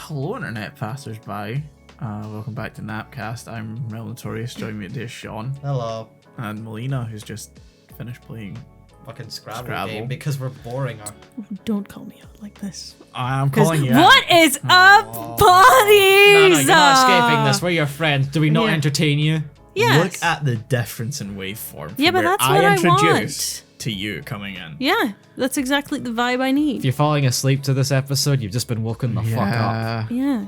Hello, internet passers-by. Welcome back to Napcast. I'm Mel Notorious. Joining me today is Sean. Hello. And Melina, who's just finished playing Fucking Scrabble game because we're boring her. Don't call me out like this. I'm calling you What out. is up, buddies? No, you're not escaping this. We're your friends. Do we not Yeah. entertain you? Yes. Look at the difference in waveform. Yeah, from but where that's what I introduced want. to you coming in. Yeah, that's exactly the vibe I need. If you're falling asleep to this episode, you've just been woken the fuck up. Yeah.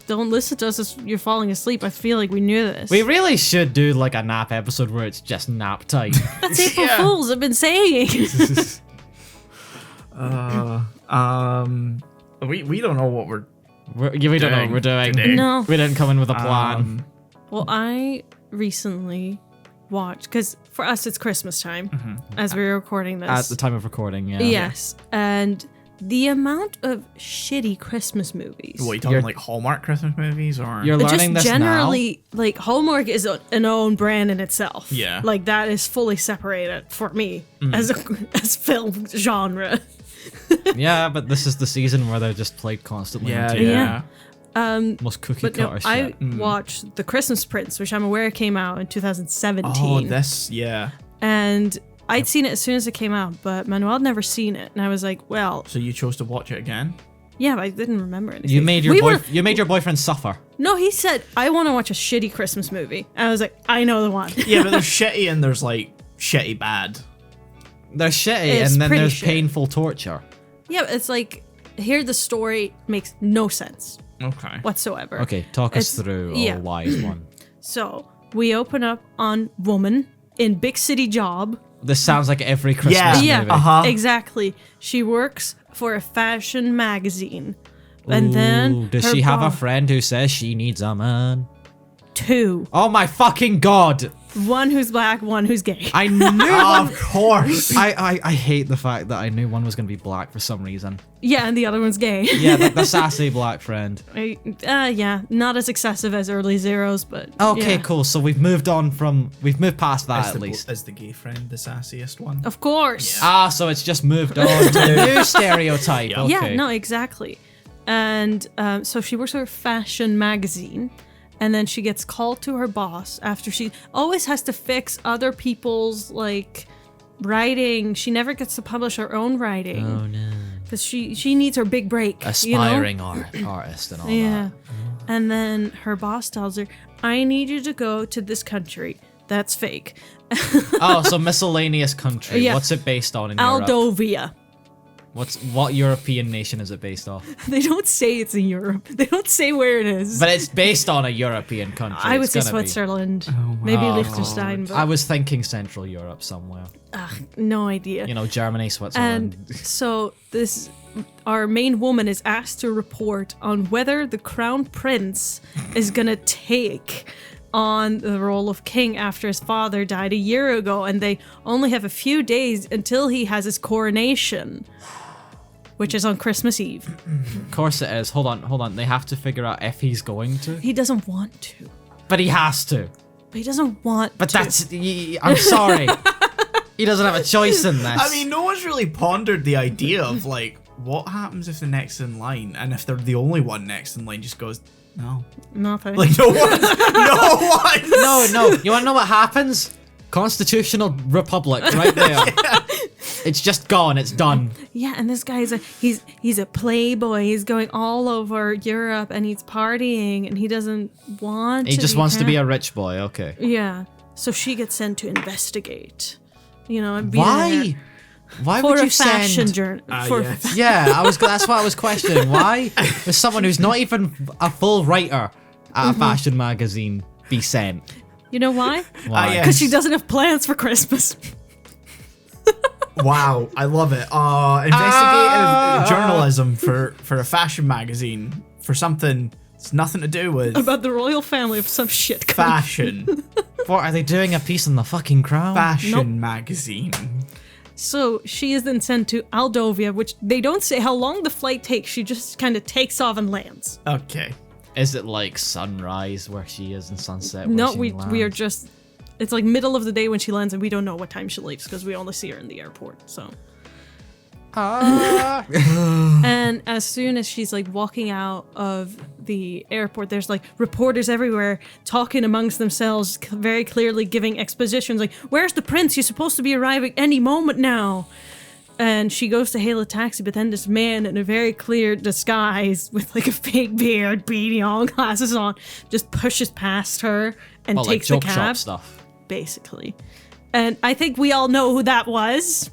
Don't listen to us as you're falling asleep. I feel like we knew this. We really should do like a nap episode where it's just nap time. That's April Yeah. Fools. I've been saying. We don't know what we're we don't know what we're doing. today. No. We didn't come in with a plan. Well, I recently watched, because for us it's Christmas time as we're recording this. At the time of recording, yeah. Yes, and the amount of shitty Christmas movies. What, you talking like Hallmark Christmas movies or? You're learning just this generally, like, Hallmark is an own brand in itself. Yeah. Like, that is fully separated for me as film genre. now. Yeah, but this is the season where they're just played constantly. Yeah, on TV. yeah. Most cookie But no, cutter I shit. watched The Christmas Prince, which I'm aware came out in 2017. Oh, yeah. And I'd seen it as soon as it came out, but Manuel had never seen it. And I was like, well, So you chose to watch it again? yeah, but I didn't remember anything. You made your We were- you made your boyfriend suffer. No, he said, I want to watch a shitty Christmas movie. And I was like, I know the one. Yeah, but there's shitty and there's like shitty bad. They're shitty, It's and then pretty there's shit. painful torture. Yeah, it's like, here the story makes no sense Okay. whatsoever. Okay, talk us It's- through yeah. a wise one. So we open up on Woman in Big City Job. This sounds like every Christmas Yeah. movie. Uh-huh. Exactly. She works for a fashion magazine. And then Ooh, does her she have a boss- friend who says she needs a man? two. Oh my fucking god! One who's black, one who's gay. I knew Of course. I hate the fact that I knew one was gonna be black for some reason. Yeah, and the other one's gay. Yeah, the sassy black friend. Yeah, not as excessive as early Zeros, but Okay, yeah. cool. So we've moved past that Is at least. Is the gay friend the sassiest one? Of course. Ah, so it's just moved on to a new stereotype. Yeah. Okay. Yeah, no, exactly. And so she works for a fashion magazine, and then she gets called to her boss after she always has to fix other people's like writing. She never gets to publish her own writing Oh no. because she needs her big break. Aspiring artist and all Yeah. that. And then her boss tells her, "I need you to go to this country. That's fake. Oh, so miscellaneous country. Yeah. What's it based on in Europe? Aldovia." What European nation is it based off? They don't say it's in Europe. They don't say where it is. But it's based on a European country. I would It's say gonna be. Switzerland, my maybe God. Liechtenstein, but I was thinking Central Europe somewhere. no idea. You know, Germany, Switzerland. And so our main woman is asked to report on whether the crown prince is gonna take on the role of king after his father died a year ago, and they only have a few days until he has his coronation, which is on Christmas Eve. Of course it is. Hold on. They have to figure out if he's going to. He doesn't want to. But he has to. But he doesn't want But to. I'm sorry. He doesn't have a choice in this. I mean, no one's really pondered the idea of like, what happens if the next in line, and if they're the only one next in line, just goes, no. Nothing. Like, no one. No one. No. You want to know what happens? Constitutional republic, right there. It's just gone. It's done. Yeah, and this guy's he's a playboy. He's going all over Europe and he's partying and he doesn't want He to. just wants to be a rich boy. Okay. Yeah. So she gets sent to investigate. You know, and be Why? there Why for would a you fashion send? journey. Yes. Yeah, that's what I was questioning. Why would someone who's not even a full writer at a fashion magazine be sent? You know why? Why? yeah. Because she doesn't have plans for Christmas. Wow, I love it. Investigative journalism for a fashion magazine for something it's nothing to do with About the royal family of some shit. fashion. What are they doing? A piece on the fucking crown? Fashion magazine. So she is then sent to Aldovia, which they don't say how long the flight takes. She just kind of takes off and lands. Okay. Is it like sunrise where she is and sunset? Where No, she we are lands? just. It's like middle of the day when she lands, and we don't know what time she leaves because we only see her in the airport. So And as soon as she's like walking out of the airport, there's like reporters everywhere talking amongst themselves, very clearly giving expositions like, where's the prince? He's supposed to be arriving any moment now. And she goes to hail a taxi, but then this man in a very clear disguise with like a fake beard, beanie on, glasses on, just pushes past her and Well, takes like the joke cab, shop stuff. basically. And I think we all know who that was.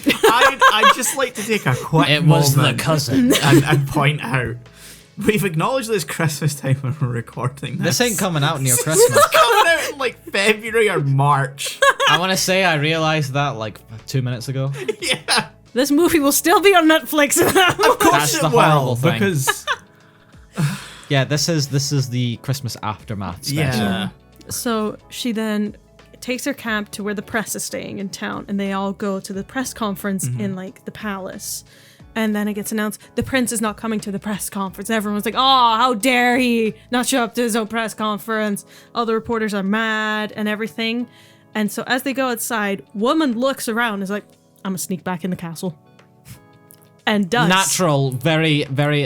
I'd just like to take a quick It was the moment cousin. and point out, we've acknowledged this Christmas time when we're recording this. This ain't coming out near Christmas. It's coming out in like February or March. I want to say I realized that like 2 minutes ago. Yeah, This movie will still be on Netflix. of course That's it the will, horrible thing. because Yeah, this is the Christmas aftermath special. yeah. So she then takes her cab to where the press is staying in town, and they all go to the press conference in like the palace. And then it gets announced the prince is not coming to the press conference. Everyone's like, "Oh, how dare he not show up to his own press conference?" All the reporters are mad and everything. And so as they go outside, woman looks around and is like, "I'm gonna sneak back in the castle," and does. Natural, very, very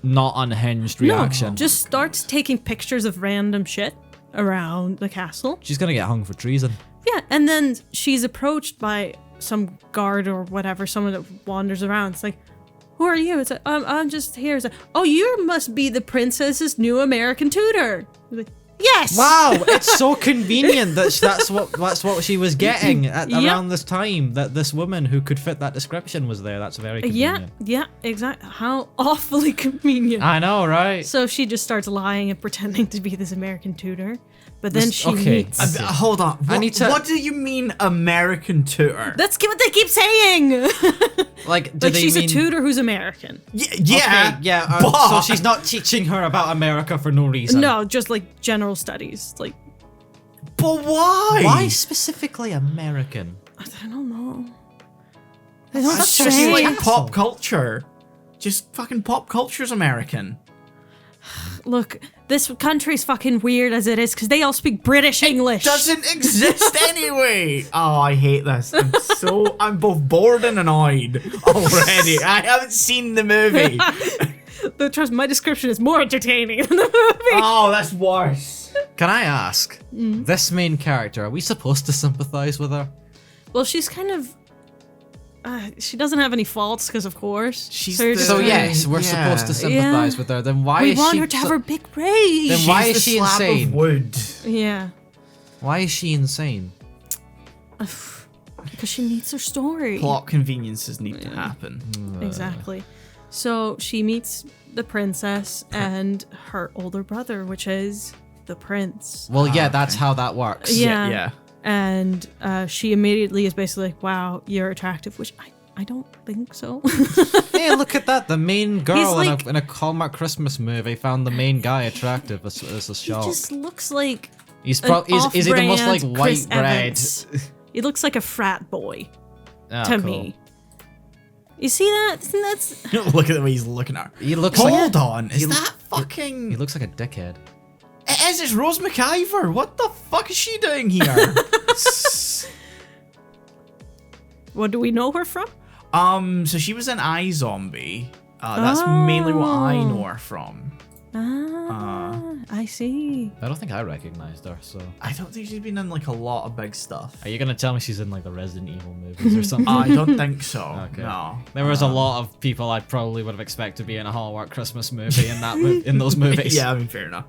not unhinged reaction. No, just starts taking pictures of random shit around the castle. She's gonna get hung for treason. Yeah, and then she's approached by some guard or whatever, someone that wanders around. It's like, "Who are you?" It's like, I'm just here." It's like, "Oh, you must be the princess's new American tutor." It's like, "Yes!" Wow, it's so convenient that that's what she was getting at Yep. around this time. That this woman who could fit that description was there. That's very Yeah, convenient. yeah, exactly. How awfully convenient. I know, right? So she just starts lying and pretending to be this American tutor. But then This- she okay. meets... Hold on. What, need to- what do you mean American tutor? That's what they keep saying! Like, do Like, they she's mean? a tutor who's American. Yeah, Okay, yeah. but So she's not teaching her about America for no reason. No, just like general studies. Like, but why? Why specifically American? I don't know. They don't That's such just a say. like pop culture. Just fucking pop culture's American. Look, this country's fucking weird as it is because they all speak British English. Doesn't exist anyway. Oh, I hate this. I'm both bored and annoyed already. I haven't seen the movie. But trust me, my description is more entertaining than the movie. Oh, that's worse. Can I ask, Mm. this main character, are we supposed to sympathize with her? Well, she's kind of. She doesn't have any faults because, of course. She's you're the- just So like, yes, we're Yeah. supposed to sympathize Yeah. with her. Then why we is want she? her to have her big rage. Then why She's is the she slab insane? Of wood. Yeah. Why is she insane? Because she needs her story. Plot conveniences need to happen. Exactly. So she meets the princess and her older brother, which is the prince. Well, yeah, okay. that's how that works. Yeah. Yeah. And she immediately is basically like, "Wow, you're attractive," which I don't think so. Hey, look at that! The main girl He's like- in a Hallmark Christmas movie found the main guy attractive as a He shock. just looks like He's an is he the most like off-brand white Chris bread? Evans. He looks like a frat boy Ah, to cool. me. You see that? That's Look at the way he's looking at her. He looks Hold like on. Is he- that fucking... he looks like a dickhead. It is. It's Rose McIver. What the fuck is she doing here? what do we know her from? So she was in iZombie. That's mainly what I know her from. I see. I don't think I recognized her. So, I don't think she's been in like a lot of big stuff. are you gonna tell me she's in like the Resident Evil movies or something? I don't think so. Okay. No. There was a lot of people I probably would have expected to be in a Hallmark Christmas movie in that in those movies. Yeah, I mean, fair enough.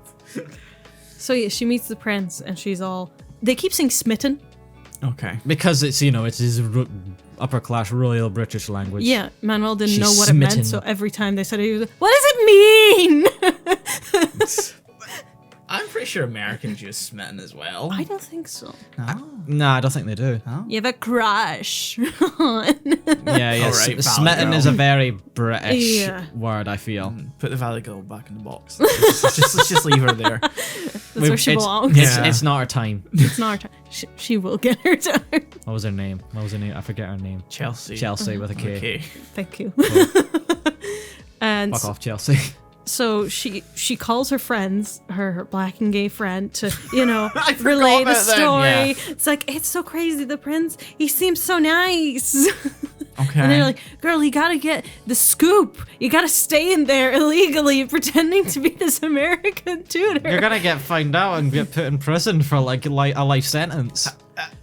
So yeah, she meets the prince and she's all. They keep saying smitten. Okay. Because it's it's his upper class royal British language. Yeah, Manuel didn't She's know what it smitten. meant, so every time they said it, he was like, "What does it mean?" I'm pretty sure Americans use smitten as well. I don't think so. Nah, I don't think they do. You have a crush on. Yeah, yeah. Alright, Smitten valid is a girl. very British Yeah. word, I feel. Put the Valley Girl back in the box. Let's just leave her there. That's where she it's, belongs. Yeah. it's not our time. It's not her time. She will get her time. What was her name? I forget her name. Chelsea. Chelsea with a K. Okay. Thank you. And Fuck off, Chelsea. so she calls her friends, her black and gay friend, to I forgot relay the about them, story. yeah. It's like, it's so crazy. The prince, he seems so nice. Okay. And they're like, girl, you gotta get the scoop. You gotta stay in there illegally pretending to be this American tutor. You're gonna get found out and get put in prison for like a life sentence.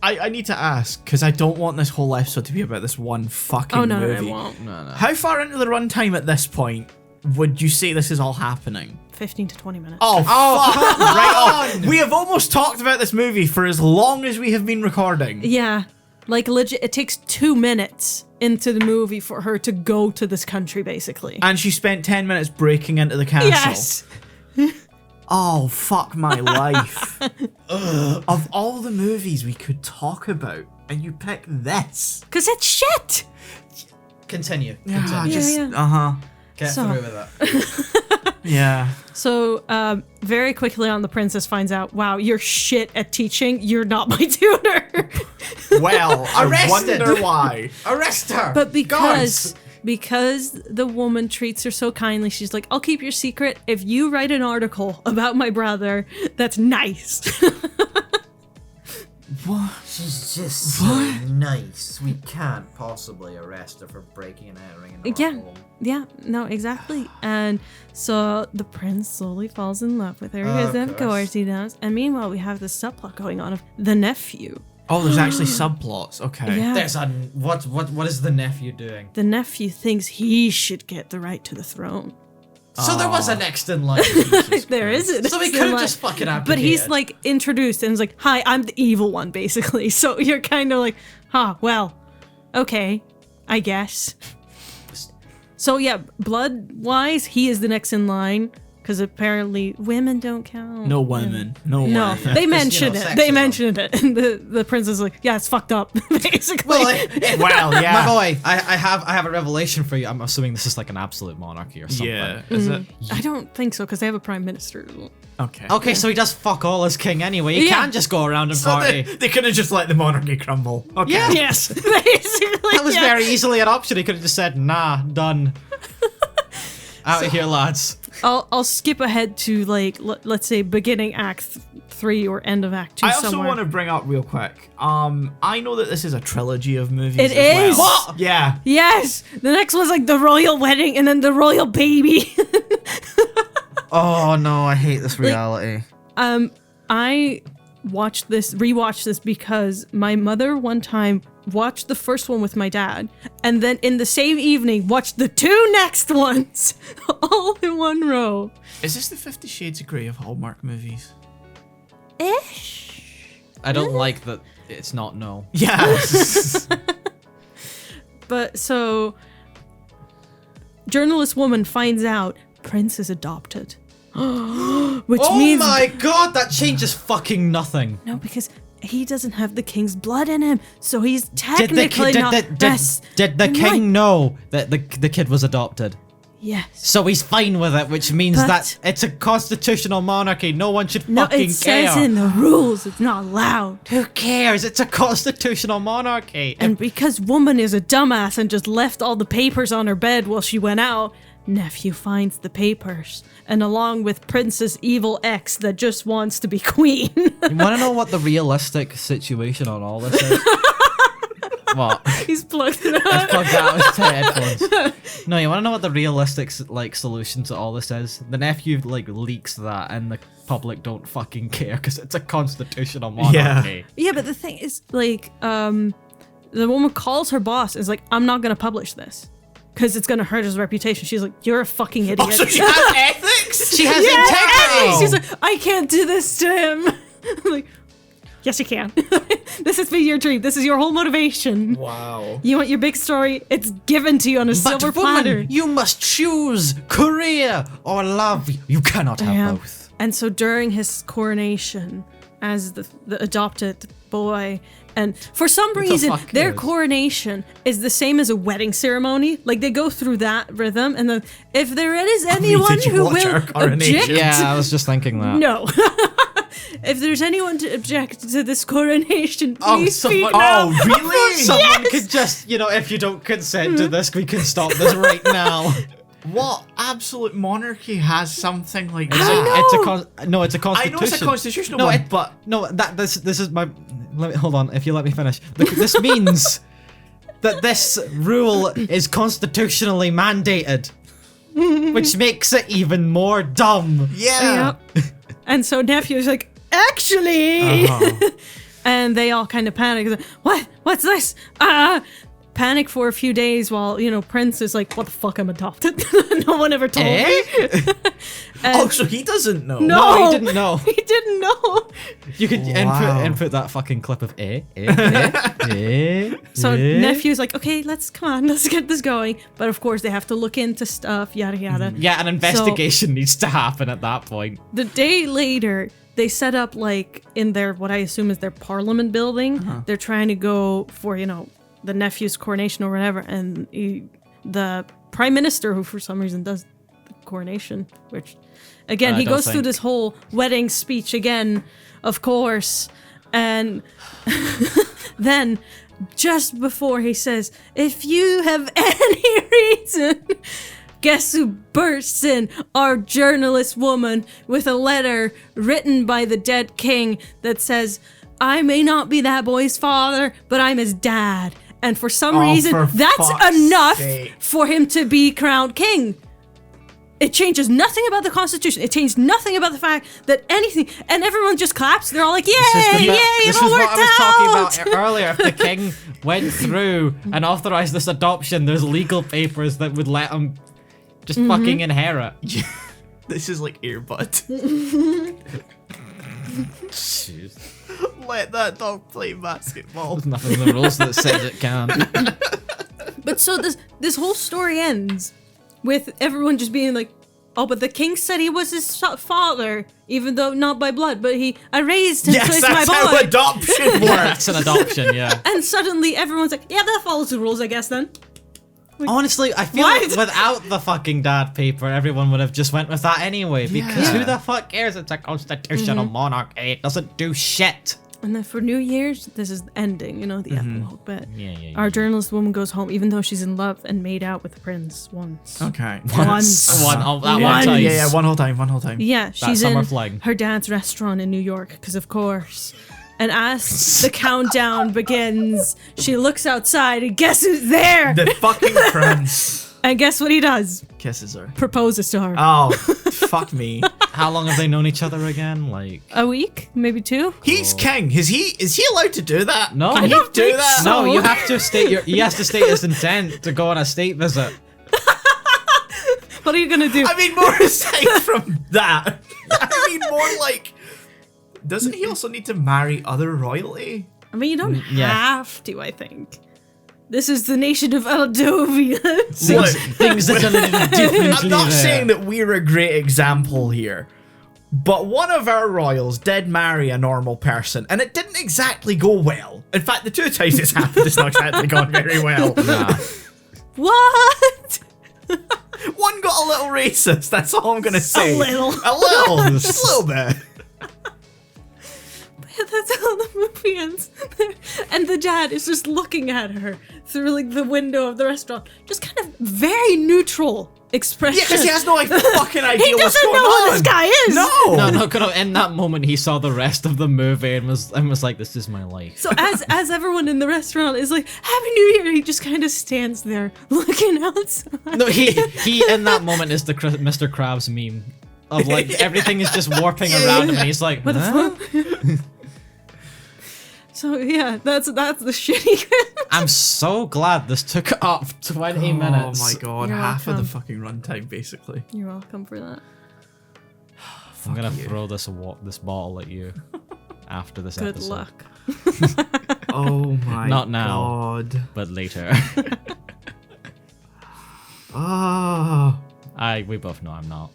I need to ask, because I don't want this whole episode to be about this one fucking Oh, no, movie. it won't. No. How far into the runtime at this point would you say this is all happening? 15 to 20 minutes. Oh, fuck! Right on. We have almost talked about this movie for as long as we have been recording. Yeah. Like, legit, it takes 2 minutes into the movie for her to go to this country, basically. And she spent 10 minutes breaking into the castle. Yes! Oh, fuck my life. Of all the movies we could talk about, and you pick this. Because it's shit! Continue. Yeah, yeah. Uh-huh. Get So- through with that. Yeah. So, very quickly on, the princess finds out, wow, you're shit at teaching. You're not my tutor. Well, I Arrested. wonder why. Arrest her. But Guards. because the woman treats her so kindly, she's like, I'll keep your secret if you write an article about my brother that's nice. What? She's just so nice. We can't possibly arrest her for breaking and entering in our Yeah. home. Yeah, no, exactly. And so the prince slowly falls in love with her, because Of of course he does. And meanwhile, we have this subplot going on of the nephew. Oh, there's actually subplots. Okay. Yeah. There's a what is the nephew doing? The nephew thinks he should get the right to the throne. So there was a next in line. There isn't. So we It's could have like- just fucking abdicated. But he's like introduced and is like, hi, I'm the evil one, basically. So you're kind of like, huh, well, okay, I guess. So yeah, blood-wise, he is the next in line, because apparently women don't count. No women. No No, women. they mentioned it. They sexism. mentioned it. And the prince is like, yeah, it's fucked up, basically. Well, yeah. My boy, I have a revelation for you. I'm assuming this is like an absolute monarchy or something. Yeah. Is it? I don't think so, because they have a prime minister. Okay. Okay, so he does fuck all as king anyway. He Yeah. can't just go around and So party. they could have just let the monarchy crumble. Okay. Yeah. Yes, basically. That was yeah. very easily an option. He could have just said, nah, done. Out of here, lads. I'll skip ahead to like let's say beginning Act 3 or end of Act 2 I also somewhere. want to bring up real quick. I know that this is a trilogy of movies. It as is? well. Yeah. Yes, the next one's like the royal wedding and then the royal baby. Oh no, I hate this reality. I rewatched this because my mother one time watched the first one with my dad, and then in the same evening watched the 2 next ones all in one row. Is this the 50 Shades of Grey of Hallmark movies? Ish. I don't like that it's not no. Yeah. But so, journalist woman finds out Prince is adopted. Which Oh means my god, that changes fucking nothing. no, because he doesn't have the king's blood in him, so he's technically not. Yes. Did the I'm king like- know that the kid was adopted? Yes. So he's fine with it, which means But- that it's a constitutional monarchy. No one should No, fucking it says care. in the rules it's not allowed. Who cares? It's a constitutional monarchy. And because woman is a dumbass and just left all the papers on her bed while she went out, nephew finds the papers, and along with Princess Evil X that just wants to be queen. You want to know what the realistic situation on all this is? What? He's plugged it I've up. plugged out his headphones. No, you want to know what the realistic solution to all this is? The nephew leaks that, and the public don't fucking care because it's a constitutional monarchy. Yeah, but the thing is, the woman calls her boss and is like, I'm not gonna publish this because it's gonna hurt his reputation. She's like, you're a fucking idiot. Oh, so she has ethics? She has integrity. She's like, I can't do this to him. I'm like, yes, you can. This has been your dream. This is your whole motivation. Wow. You want your big story? It's given to you on a But silver woman, platter. you must choose career or love. You cannot have Yeah. both. And so during his coronation as the adopted boy, and for some reason fuck their is? coronation is the same as a wedding ceremony. Like they go through that rhythm, and then if there is anyone did you who watch will our coronation? object, Yeah, I was just thinking that. no. If there's anyone to object to this coronation, Oh, please speak someone- now. Oh, really? Someone could just, if you don't consent to this, we can stop this right now. What absolute monarchy has something like It's that? it's a constitution. I know it's a constitutional No, one, it- but No, this is my. Hold on. If you let me finish, this means that this rule is constitutionally mandated, which makes it even more dumb. Yeah. Yep. And so nephew's like, actually, Oh. and they all kind of panic. What? What's this? Panic for a few days while, Prince is like, what the fuck, I'm adopted? No one ever told me. Oh, so he doesn't know. No, he didn't know. He didn't know. You could Wow. input that fucking clip of So nephew's like, okay, let's get this going. But of course they have to look into stuff, yada yada. Yeah, an investigation needs to happen at that point. The day later, they set up like in their, what I assume is their parliament building. They're trying to go for, the nephew's coronation or whatever. And the prime minister, who for some reason does the coronation, which again, I he don't goes through think- this whole wedding speech again, of course. And then just before he says, if you have any reason, guess who bursts in? Our journalist woman with a letter written by the dead king that says, I may not be that boy's father, but I'm his dad. And for some reason, for that's fuck's enough sake. for him to be crowned king. It changes nothing about the Constitution. It changed nothing about the fact that anything, and everyone just claps. They're all like, "Yay, yay, This it all is what worked I was out!" talking about earlier. If the king went through and authorized this adoption, there's legal papers that would let him just fucking inherit. This is like earbud. Let that dog play basketball. There's nothing in the rules that says it can. But so this whole story ends with everyone just being like, "Oh, but the king said he was his father, even though not by blood. But I raised him, so Yes, he's that's my how boy." adoption works. That's an adoption, yeah. And suddenly everyone's like, "Yeah, that follows the rules, I guess." Then Honestly, I feel What? like without the fucking dad paper, everyone would have just went with that anyway. Because Yeah. who the fuck cares? It's a constitutional monarchy. It doesn't do shit. And then for New Year's, this is the ending, the epilogue bit. Yeah. Our journalist woman goes home, even though she's in love and made out with the prince once. Okay. Once. That one Once. time. Yeah, one whole time. Yeah, she's summer in fling. her dad's restaurant in New York, because of course. And as the countdown begins, she looks outside, and guess who's there? The fucking prince And guess what he does? kisses her. Proposes to her. Oh, fuck me. How long have they known each other again? Like, A week, maybe 2. He's king. Is he allowed to do that? No. Can I he don't do think that? so. no, you have to state he has to state his intent to go on a state visit. What are you gonna do? I mean, more aside from that, I mean, more like, doesn't he also need to marry other royalty? I mean, you don't yeah. have to, I think. This is the nation of Aldovia. Look, Things are done differently. I'm not there. saying that we're a great example here, but one of our royals did marry a normal person, and it didn't exactly go well. In fact, the 2 times it's happened, it's not exactly gone very well. Nah. What? One got a little racist, that's all I'm gonna say. little. A little. Just a little bit. That's how the movie ends. And the dad is just looking at her through like the window of the restaurant. Just kind of very neutral expression. Yeah, because he has no fucking idea He what's doesn't going know on. who this guy is. No. No, kind of in that moment he saw the rest of the movie and was like, this is my life. So as everyone in the restaurant is like, Happy New Year, he just kind of stands there looking outside. No, he in that moment is the Mr. Krabs meme of like everything is just warping around him and he's like, What the huh? fuck? So yeah, that's the shitty. I'm so glad this took up 20 minutes. Oh my god, You're half of welcome. the fucking runtime, basically. You're welcome for that. I'm gonna throw this bottle at you after this Good episode. luck. Oh my Not now. god. But later. Oh. We both know I'm not.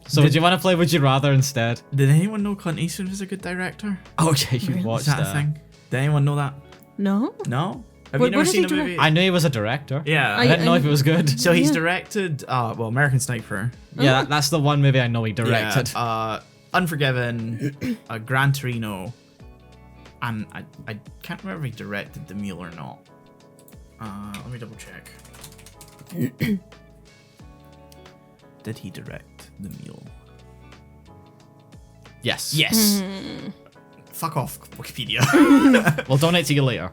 So do you want to play Would You Rather instead? Did anyone know Clint Eastwood was a good director? Okay, you Really? Is watched that a that. thing? Did anyone know that? No? No? Have What- you never what did seen he a direct? movie? I knew he was a director. Yeah. I didn't know if it was good. So he's Yeah. directed, American Sniper. Yeah, that's the one movie I know he directed. Yeah, Unforgiven, Gran Torino, and I can't remember if he directed The Mule or not. Let me double check. Did he direct The Mule? Yes. Yes. fuck off, Wikipedia. We'll donate to you later.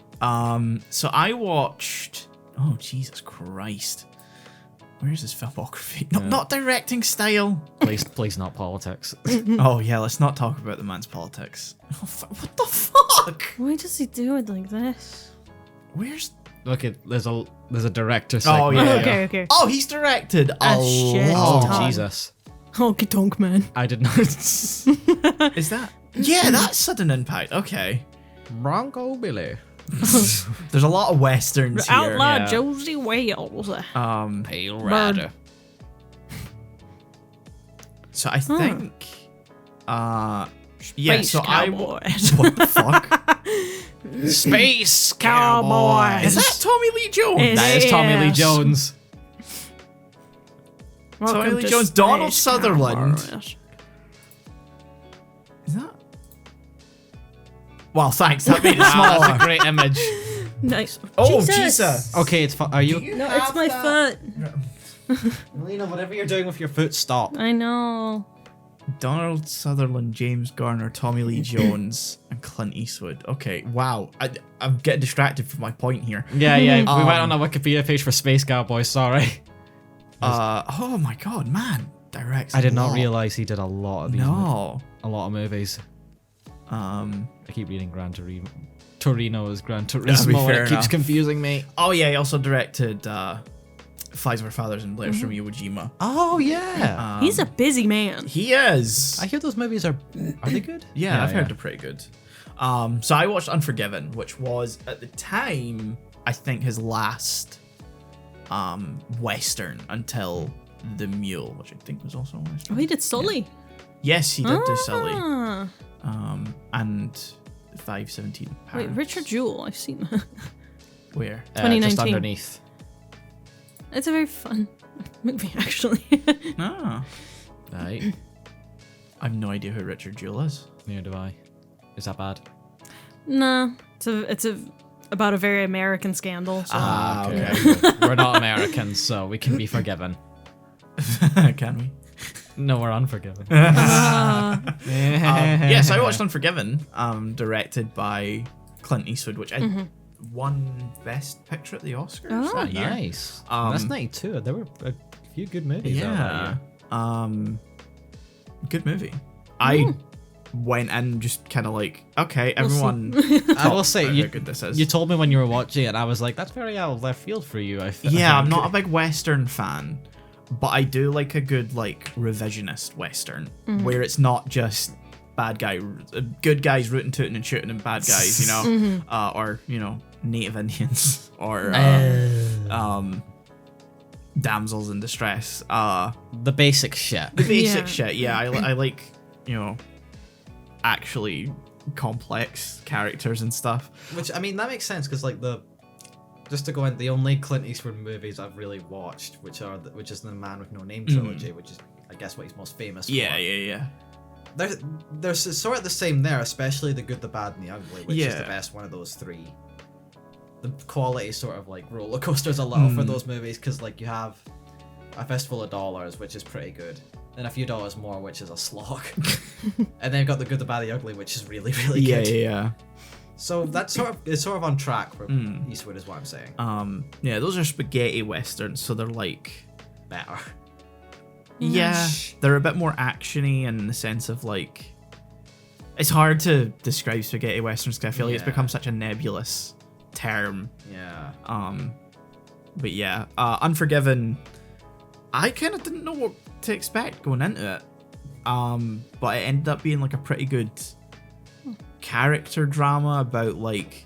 So I watched. Oh Jesus Christ! Where's his filmography? Not directing style. Please, not politics. Oh yeah, let's not talk about the man's politics. Oh, what the fuck? Why does he do it like this? Where's? Okay, there's a director. Oh segment yeah. here. Okay, okay. Oh, he's directed a shit Oh lot. ton. Jesus! Honky tonk man. I did not. Is that? Yeah, that's sudden impact. Okay. Bronco Billy. There's a lot of westerns here. Outlaw yeah. Josie Wales. Pale Rider. So I think. Yeah. Space So Cowboys. What the fuck? Space Cowboys. Is that Tommy Lee Jones? It That is Tommy Lee Yes. Jones. Welcome Tommy Lee to Jones, Donald Space Sutherland. Cowboys. Is that? Well, thanks. That made it Wow, that's a smaller. great image. Nice. Oh, Jesus. Okay, it's fine. Are you? No, it's my foot. Melina, whatever you're doing with your foot, stop. I know. Donald Sutherland, James Garner, Tommy Lee Jones, and Clint Eastwood. Okay, wow. I'm getting distracted from my point here. Yeah, we went on a Wikipedia page for Space Cowboys. Sorry. Oh my god, man. Directs. I did a not lot. realize he did a lot of these. No. A lot of movies. I I keep reading Gran Torino. Torino is Gran That'd Turismo, be and fair it keeps enough. confusing me. Oh yeah, he also directed Flies of Our Fathers and Letters from Iwo Jima. Oh yeah. He's a busy man. He is. I hear those movies are they good? Yeah, I've heard they're pretty good. So I watched Unforgiven, which was at the time I think his last western until The Mule, which I think was also a western. Oh, he did Sully. Yes, he did do Sully. Ah. And 517 Wait, pounds. Richard Jewell. I've seen that. Where? Just 2019. underneath. It's a very fun movie, actually. Ah, Right. I have no idea who Richard Jewell is. Neither do I. Is that bad? Nah, it's about a very American scandal. So. okay. We're not Americans, so we can be forgiven. Can we? No, we're unforgiven. Yes, I watched Unforgiven, directed by Clint Eastwood, which I won Best Picture at the Oscars Oh. that year. Nice. That's 92. There were a few good movies out that Yeah. year. Good movie. I went in just kind of like, okay, everyone. I will say, how good this is. you told me when you were watching it, and I was like, that's very out of left field for you. I think. Yeah, I'm not a big Western fan, but I do like a good like revisionist Western where it's not just good guys rooting, tooting, and shooting, and bad guys, you know, or you know, Native Indians or damsels in distress. The basic shit. The basic Yeah. shit. Yeah, I like, you know, actually complex characters and stuff. Which, I mean, that makes sense, because, like, just to go in, the only Clint Eastwood movies I've really watched, which is the Man with No Name trilogy, which is, I guess, what he's most famous for. Yeah. There's sort of the same there, especially The Good, the Bad, and the Ugly, which is the Yeah. best one of those three. The quality sort of, like, roller coasters a little for those movies, because, like, you have A Fistful of Dollars, which is pretty good, then A Few Dollars More, which is a slog, and then you've got The Good, the Bad, the Ugly, which is really, really good. Yeah. So that's sort of on track for Eastwood, is what I'm saying. Yeah, those are spaghetti westerns, so they're like, Better. yeah, they're a bit more actiony in the sense of like, it's hard to describe spaghetti westerns because I feel like it's Yeah. become such a nebulous term. Yeah. But yeah, Unforgiven, I kind of didn't know what to expect going into it. But it ended up being like a pretty good character drama about like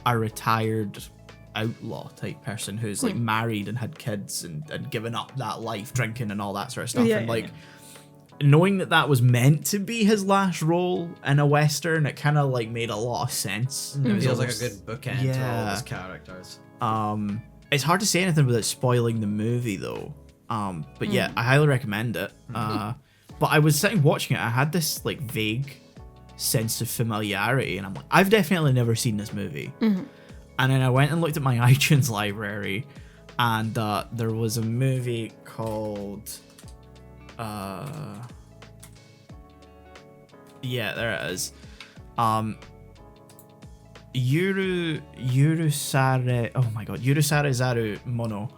a retired outlaw type person who's like married and had kids and given up that life, drinking and all that sort of stuff. Yeah, and yeah, like knowing that was meant to be his last role in a western, it kind of like made a lot of sense. It was feels like a almost- good bookend to all Yeah. of his characters. It's hard to say anything without spoiling the movie though. But yeah, I highly recommend it. But I was sitting watching it, I had this like vague sense of familiarity, and I'm like, I've definitely never seen this movie. And then I went and looked at my iTunes library, and there was a movie called yeah, there it is. Yurusare Zaru Mono,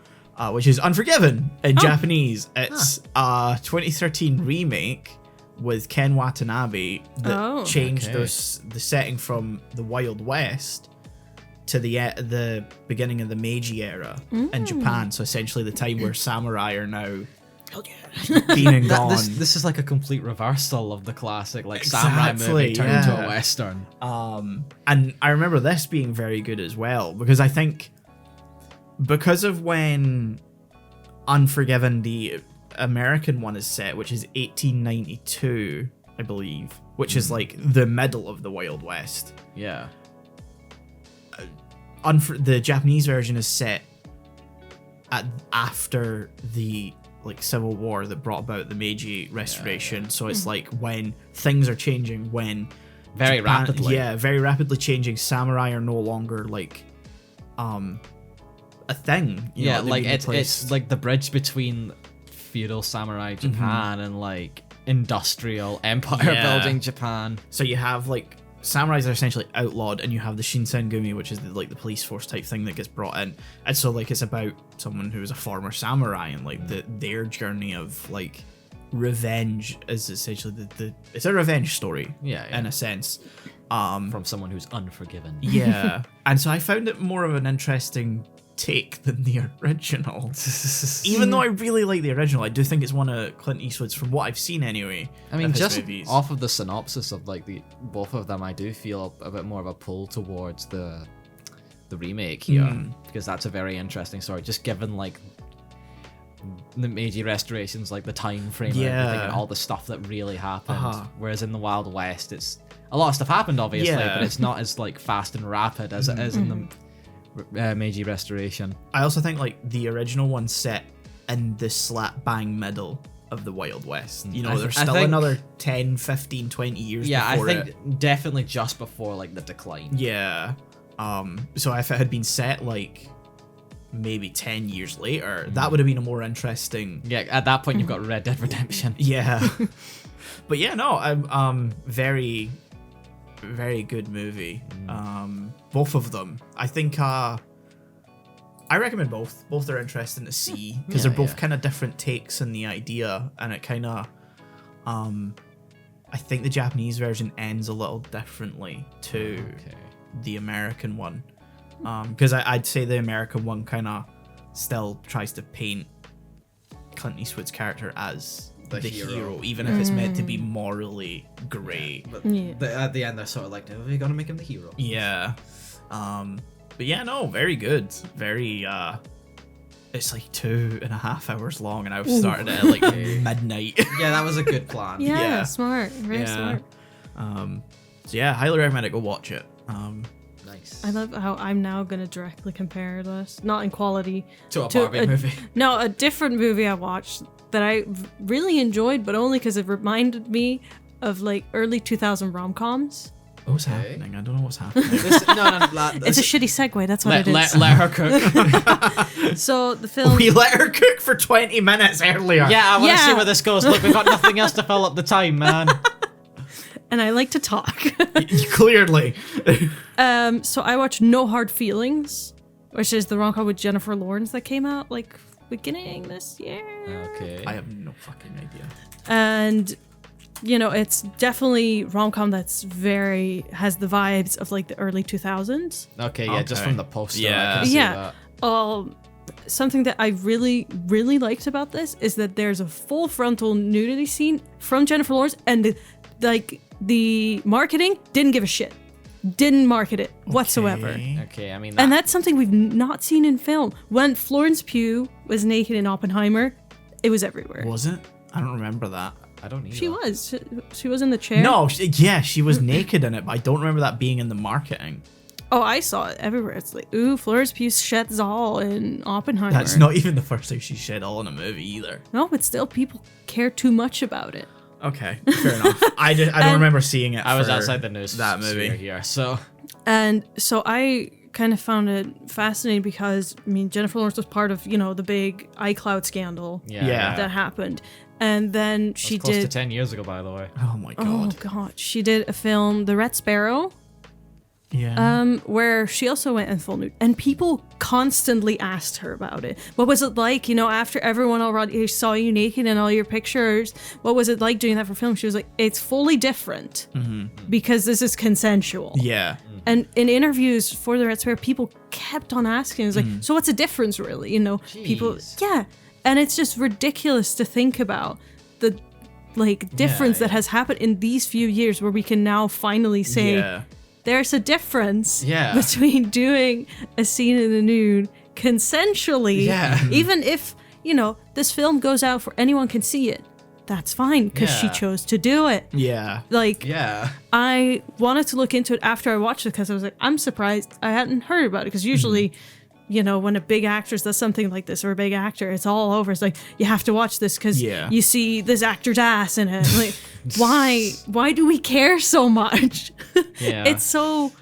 which is Unforgiven in Japanese. It's a 2013 remake with Ken Watanabe that changed the setting from the Wild West to the beginning of the Meiji era in Japan. So essentially the time where samurai are now been and gone. This is like a complete reversal of the classic samurai movie turned into a western. And I remember this being very good as well, because I think because of when Unforgiven, the American one, is set, which is 1892, I believe, which is like the middle of the Wild West. Yeah. The Japanese version is set after the Civil War that brought about the Meiji Restoration. So it's like when things are changing, when very rapidly changing. Samurai are no longer a thing. It's like the bridge between feudal samurai Japan and industrial empire building Japan. So you have samurais are essentially outlawed, and you have the Shinsengumi, which is the police force type thing that gets brought in. And so it's about someone who is a former samurai and their journey of revenge is essentially it's a revenge story. In a sense. From someone who's unforgiven. Yeah. And so I found it more of an interesting take than the original. Even though I really like the original, I do think it's one of Clint Eastwood's, from what I've seen anyway. I mean, just movies. Off of the synopsis of both of them, I do feel a bit more of a pull towards the remake here, because that's a very interesting story. Just given the Meiji Restoration's the time frame and everything, and all the stuff that really happened. Whereas in the Wild West, it's a lot of stuff happened, obviously, but it's not as fast and rapid as it is in the Meiji Restoration. I also think the original one set in the slap bang middle of the Wild West. There's still another 10, 15, 20 years before I think definitely just before the decline. Yeah. So if it had been set maybe 10 years later, that would have been a more interesting... Yeah, at that point you've got Red Dead Redemption. Yeah. But yeah, no, very, very good movie. Both of them. I think I recommend both. Both are interesting to see, because they're both kind of different takes on the idea, and it kind of I think the Japanese version ends a little differently to the American one, because I'd say the American one kind of still tries to paint Clint Eastwood's character as the hero, even if it's meant to be morally grey. But at the end, they're sort of are we gonna make him the hero? Yeah. But yeah, no, very good. Very, it's 2.5 hours long, and I started at midnight. Yeah, that was a good plan. Yeah. Smart. Very smart. So yeah, highly recommend it. Go watch it. Nice. I love how I'm now going to directly compare this, not in quality, to a Barbie movie. No, a different movie I watched that I really enjoyed, but only because it reminded me of early 2000 rom-coms. What's happening? I don't know what's happening. It's a shitty segue. That's what it is. Let her cook. So the film. We let her cook for 20 minutes earlier. Yeah, I want to see where this goes. Look, we've got nothing else to fill up the time, man. And I like to talk. Clearly. So I watched No Hard Feelings, which is the rom-com with Jennifer Lawrence that came out beginning this year. Okay. I have no fucking idea. And it's definitely rom-com that's has the vibes of the early 2000s. Okay, yeah, just from the poster. Yeah. I can see that. Something that I really, really liked about this is that there's a full frontal nudity scene from Jennifer Lawrence, and the marketing didn't give a shit. Didn't market it whatsoever. Okay, I mean... And that's something we've not seen in film. When Florence Pugh was naked in Oppenheimer, it was everywhere. Was it? I don't remember that. I don't either. She was. She was in the chair. No, she was naked in it, but I don't remember that being in the marketing. Oh, I saw it everywhere. It's ooh, Florence Pugh sheds all in Oppenheimer. That's not even the first time she shed all in a movie either. No, but still, people care too much about it. Okay, fair enough. I don't remember seeing it. I was outside the news that movie here, so. And so I kind of found it fascinating because, I mean, Jennifer Lawrence was part of, the big iCloud scandal Yeah. that happened. And then she Close to did... 10 years ago, by the way. Oh my Oh, god. God. She did a film, The Red Sparrow, Yeah. where she also went in full nude. And people constantly asked her about it. What was it like, after everyone already saw you naked in all your pictures? What was it like doing that for film? She was like, it's fully different because this is consensual. Yeah. And in interviews for The Red Sparrow, people kept on asking, it's like, so what's the difference really? People, Jeez. yeah. And it's just ridiculous to think about the difference that has happened in these few years where we can now finally say Yeah. there's a difference Yeah. between doing a scene in the nude consensually. Yeah. Even if, this film goes out for anyone can see it. That's fine because she Yeah. chose to do it. Yeah. Yeah. I wanted to look into it after I watched it because I was like, I'm surprised I hadn't heard about it. Because usually, when a big actress does something like this or a big actor, it's all over. It's like, you have to watch this because Yeah. you see this actor's ass in it. Like, why do we care so much? Yeah. It's so,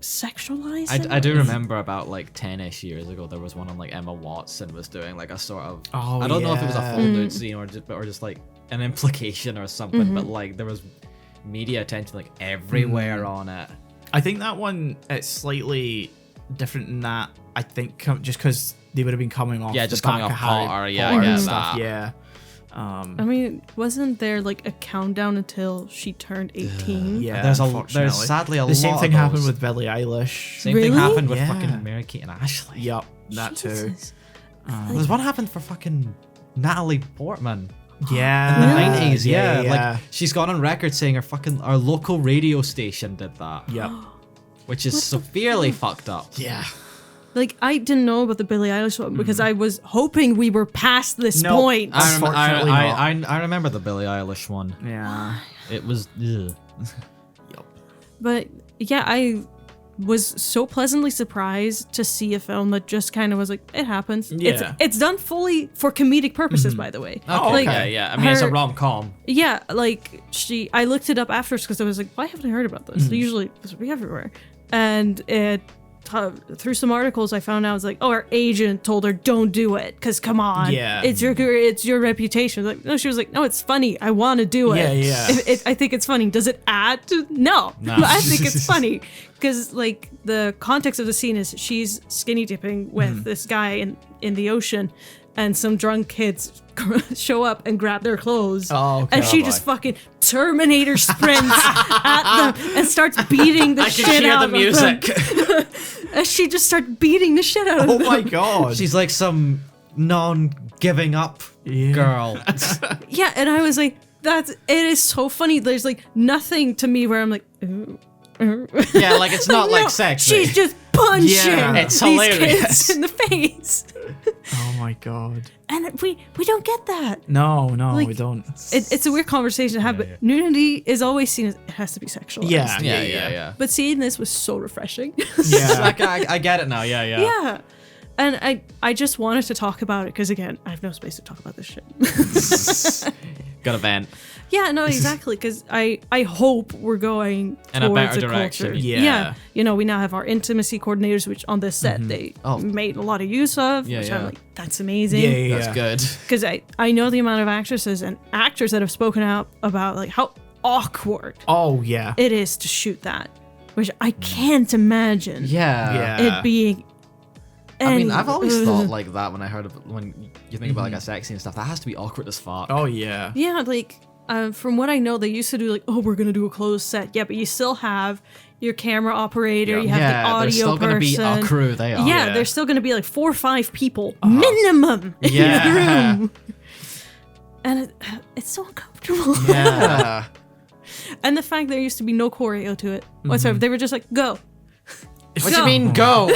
sexualizing. I do remember about 10-ish years ago there was one on Emma Watson was doing a sort of Oh, I don't know if it was a yeah. full nude scene or just an implication or something, but there was media attention everywhere on it. I think that one, it's slightly different in that I think just because they would have been coming off Yeah, the just coming back off of Harry Potter, yeah, I Potter and get stuff. that. Yeah. I mean, wasn't there a countdown until she turned 18? Yeah. There's unfortunately. sadly a the same lot thing of happened those. with Billie Eilish. Same Really? thing happened with Yeah. fucking Mary-Kate and Ashley. Yup, that too. Jesus. There's one happened for fucking Natalie Portman. Yeah. In the Really? 90s, yeah. She's gone on record saying our local radio station did that, Yep. which is severely fucked up. Yeah. I didn't know about the Billie Eilish one because I was hoping we were past this No, point. Unfortunately I remember the Billie Eilish one. Yeah. It was. Ugh. But yeah, I was so pleasantly surprised to see a film that just kind of was like, it happens. Yeah. It's done fully for comedic purposes, by the way. Oh, Like, okay, yeah. I mean, it's a her- rom-com. Yeah, I looked it up afterwards because I was like, why haven't I heard about this? Usually it's everywhere. And through some articles I found out, I was like, her agent told her, don't do it, because come on, Yeah. it's your reputation. Like, no, she was like, no, it's funny, I want to do it. Yeah, yeah. I think it's funny. Does it add to? No. But I think it's funny because the context of the scene is she's skinny dipping with this guy in the ocean, and some drunk kids show up and grab their clothes. Oh, okay. And she Oh, just boy. fucking Terminator sprints at them and starts beating the shit out of them. And she just starts beating the shit out of Oh them. my god. She's like some non-giving up Yeah. girl. Yeah, and I was like, it is so funny. There's nothing to me where I'm like, ooh. Yeah, it's not No, sexy. she's just punching Yeah. It's these hilarious. kids in the face. Oh my god. And we don't get that. No, we Like, don't. It's a weird conversation to have, Yeah, but nudity is always seen as, it has to be sexualized. Yeah. yeah. But seeing this was so refreshing. Yeah. I get it now. Yeah. Yeah. And I just wanted to talk about it because, again, I have no space to talk about this shit. Got a vent. Yeah, no, exactly. Because I hope we're going In a towards better a direction. culture. Yeah. We now have our intimacy coordinators, which on this set they Oh. made a lot of use of. Yeah, which yeah. I'm like, that's amazing. Yeah. That's good. Because I know the amount of actresses and actors that have spoken out about how awkward Oh yeah. it is to shoot that, which I can't imagine Yeah. Yeah. it being. I mean, any- I've always Ugh. thought like that when I heard of when you think about a sex scene and stuff. That has to be awkward as fuck. Oh yeah. Yeah, from what I know, they used to do we're gonna do a closed set. Yeah, but you still have your camera operator, you have the yeah, audio there's still person. gonna be a crew. They are. Yeah, Yeah. there's still gonna be 4 or 5 people minimum in the Yeah. room, and it's so uncomfortable. Yeah. And the fact there used to be no choreo to it whatsoever. They were just like, go. What do Go. you mean go?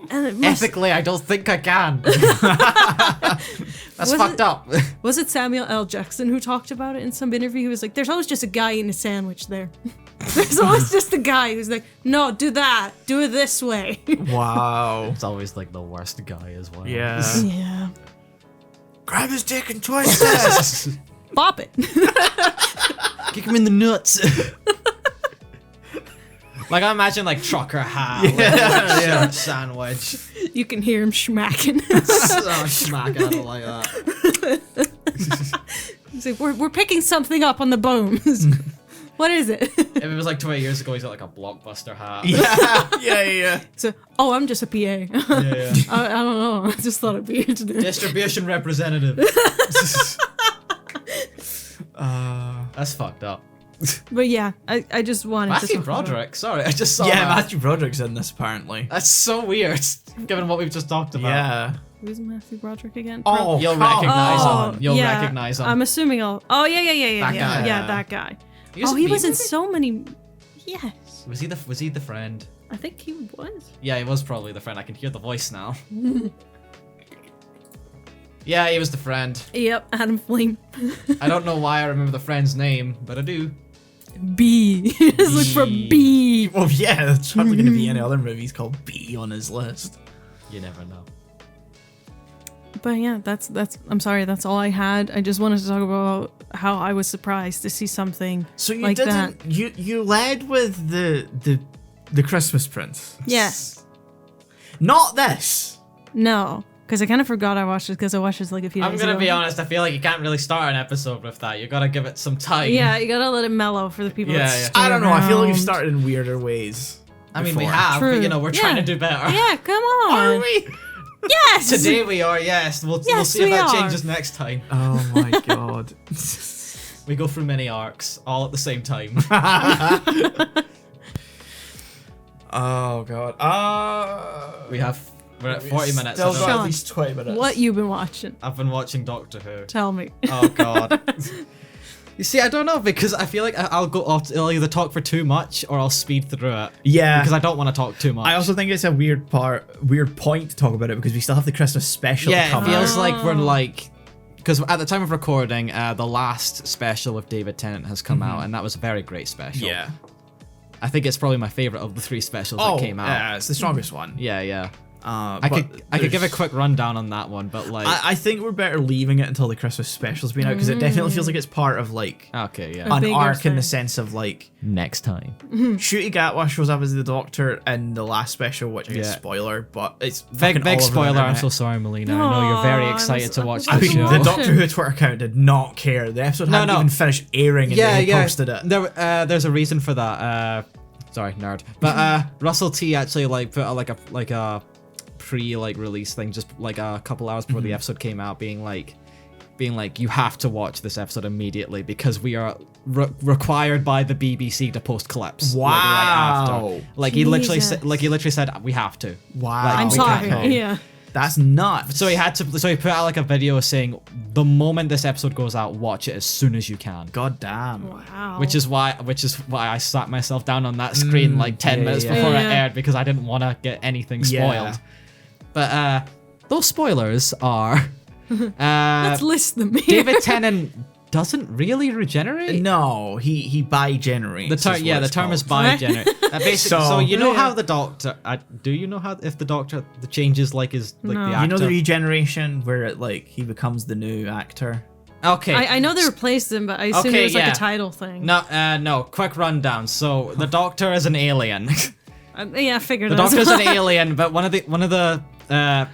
And it must, Ethically, I don't think I can. That's Was fucked it- up. was it Samuel L. Jackson who talked about it in some interview? He was like, there's always just a guy eating a sandwich there. There's always just a guy who's like, no, do that. Do it this way. Wow. It's always the worst guy as well. Yeah. Yeah. Grab his dick and twist it. Bop it. Kick him in the nuts. Like I imagine like trucker hat, shirt sandwich. You can hear him smacking. Smack out like that. He's like, we're picking something up on the bones. What is it? If it was like 20 years ago, he's got like a Blockbuster hat. Yeah. So, oh, I'm just a PA. Yeah. I don't know. I just thought it'd be interesting. Distribution representative. That's fucked up. But yeah, I just wanted to Matthew talk about- Broderick. Sorry, I just saw Yeah, that. Matthew Broderick's in this apparently. That's so weird, given what we've just talked about. Yeah. Who's Matthew Broderick again? Oh, You'll come recognize on. him. You'll yeah, recognize him. I'm assuming I'll. Oh yeah. That guy. Yeah, that guy. He was Oh, in he was in B-movie? so many. Yes, Was he the friend? I think he was. Yeah, he was probably the friend. I can hear the voice now. Yeah, he was the friend. Yep, Adam Flame. I don't know why I remember the friend's name, but I do. B. Just look for B. Well, yeah, there's hardly going to be any other movies called B on his list. You never know. But yeah, that's. I'm sorry, that's all I had. I just wanted to talk about how I was surprised to see something So you like didn't. that. You led with the Christmas Prince. Yes. Not this. No, because I kind of forgot I watched it because I watched this like a few I'm days gonna ago. be honest. I feel like you can't really start an episode with that. You gotta give it some time. Yeah, you gotta let it mellow for the people. Yeah, that yeah. stay I don't know. I feel like we've around. started in weirder ways. I mean, we before. have, True. but you know, we're trying to Yeah. do better. Yeah, come on. Are we? Yes. Today we are. Yes, we'll Yes, see if we that are. changes next time. Oh my god. We go through many arcs all at the same time. Oh god. We're at 40 minutes. Still I don't- got Sean, at least 20 minutes. What you been watching? I've been watching Doctor Who. Tell me. Oh god. You see, I don't know because I feel like I'll either talk for too much or I'll speed through it. Yeah. Because I don't want to talk too much. I also think it's a weird point to talk about it because we still have the Christmas special yeah, coming it feels out. like we're like because at the time of recording, the last special with David Tennant has come out, and that was a very great special. Yeah. I think it's probably my favorite of the 3 specials Oh, that came out. yeah, it's the strongest one. Yeah, yeah. I I could give a quick rundown on that one, but like, I think we're better leaving it until the Christmas special's been out because it definitely feels like it's part of like okay, yeah. A an bigger arc in the thing. sense of like Next time. Ncuti Gatwa shows up as the Doctor in the last special, which I guess Yeah. spoiler, but it's Big fucking all over the spoiler. I'm internet. so sorry, Melina. I know you're very Aw, excited to I watch was I this mean, show. the Doctor Who Twitter account did not care. The episode hadn't no. even finished airing and they posted it. There's a reason for that. Sorry, nerd. But Russell T actually like put out like a pre-release thing just like a couple hours before the episode came out, being like you have to watch this episode immediately because we are required by the BBC to post clips. Wow. Like, right after. Like he literally Jesus. said we have to. Wow. Like, I'm we sorry. can't go. Yeah. That's nuts. So he had to. So he put out like a video saying the moment this episode goes out, watch it as soon as you can. God damn. Wow. Which is why I sat myself down on that screen like 10 yeah, minutes yeah. before it Yeah. aired because I didn't want to get anything spoiled. Yeah. But those spoilers are Let's list them. David Tennant doesn't really regenerate. No, he bi-generates. The term, is what yeah, the it's term is called. bi-generate. Basically, so So- you know Yeah. how the Doctor? Do you know how if the Doctor the changes like his like No. the You actor? You know the regeneration where it like he becomes the new actor. Okay. I know they replaced them, but I assume Okay, it was like yeah. a title thing. No, quick rundown. So the Doctor is an alien. Yeah, I figured The it out. Doctor's an alien, but one of the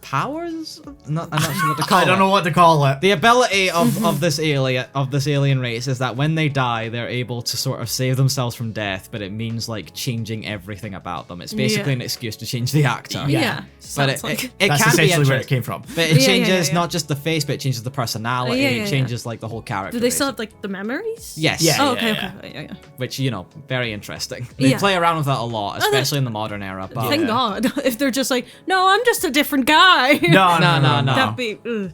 powers? I'm not sure what to call it. I don't know what to call it. The ability of this alien race is that when they die, they're able to sort of save themselves from death, but it means like changing everything about them. It's basically Yeah. an excuse to change the actor. Yeah. But Sounds like it That's can be essentially where it interesting. came from. But it Yeah, changes yeah. not just the face, but it changes the personality. Yeah, yeah, it changes like the whole character. Do they still basically. have like the memories? Yes. Yeah. Oh, okay, okay. Yeah. Which, you know, very interesting. They Yeah. play around with that a lot, that- especially in the modern era. But Thank God. If they're just like, no, I'm just a different guy. No. That'd be. Ugh.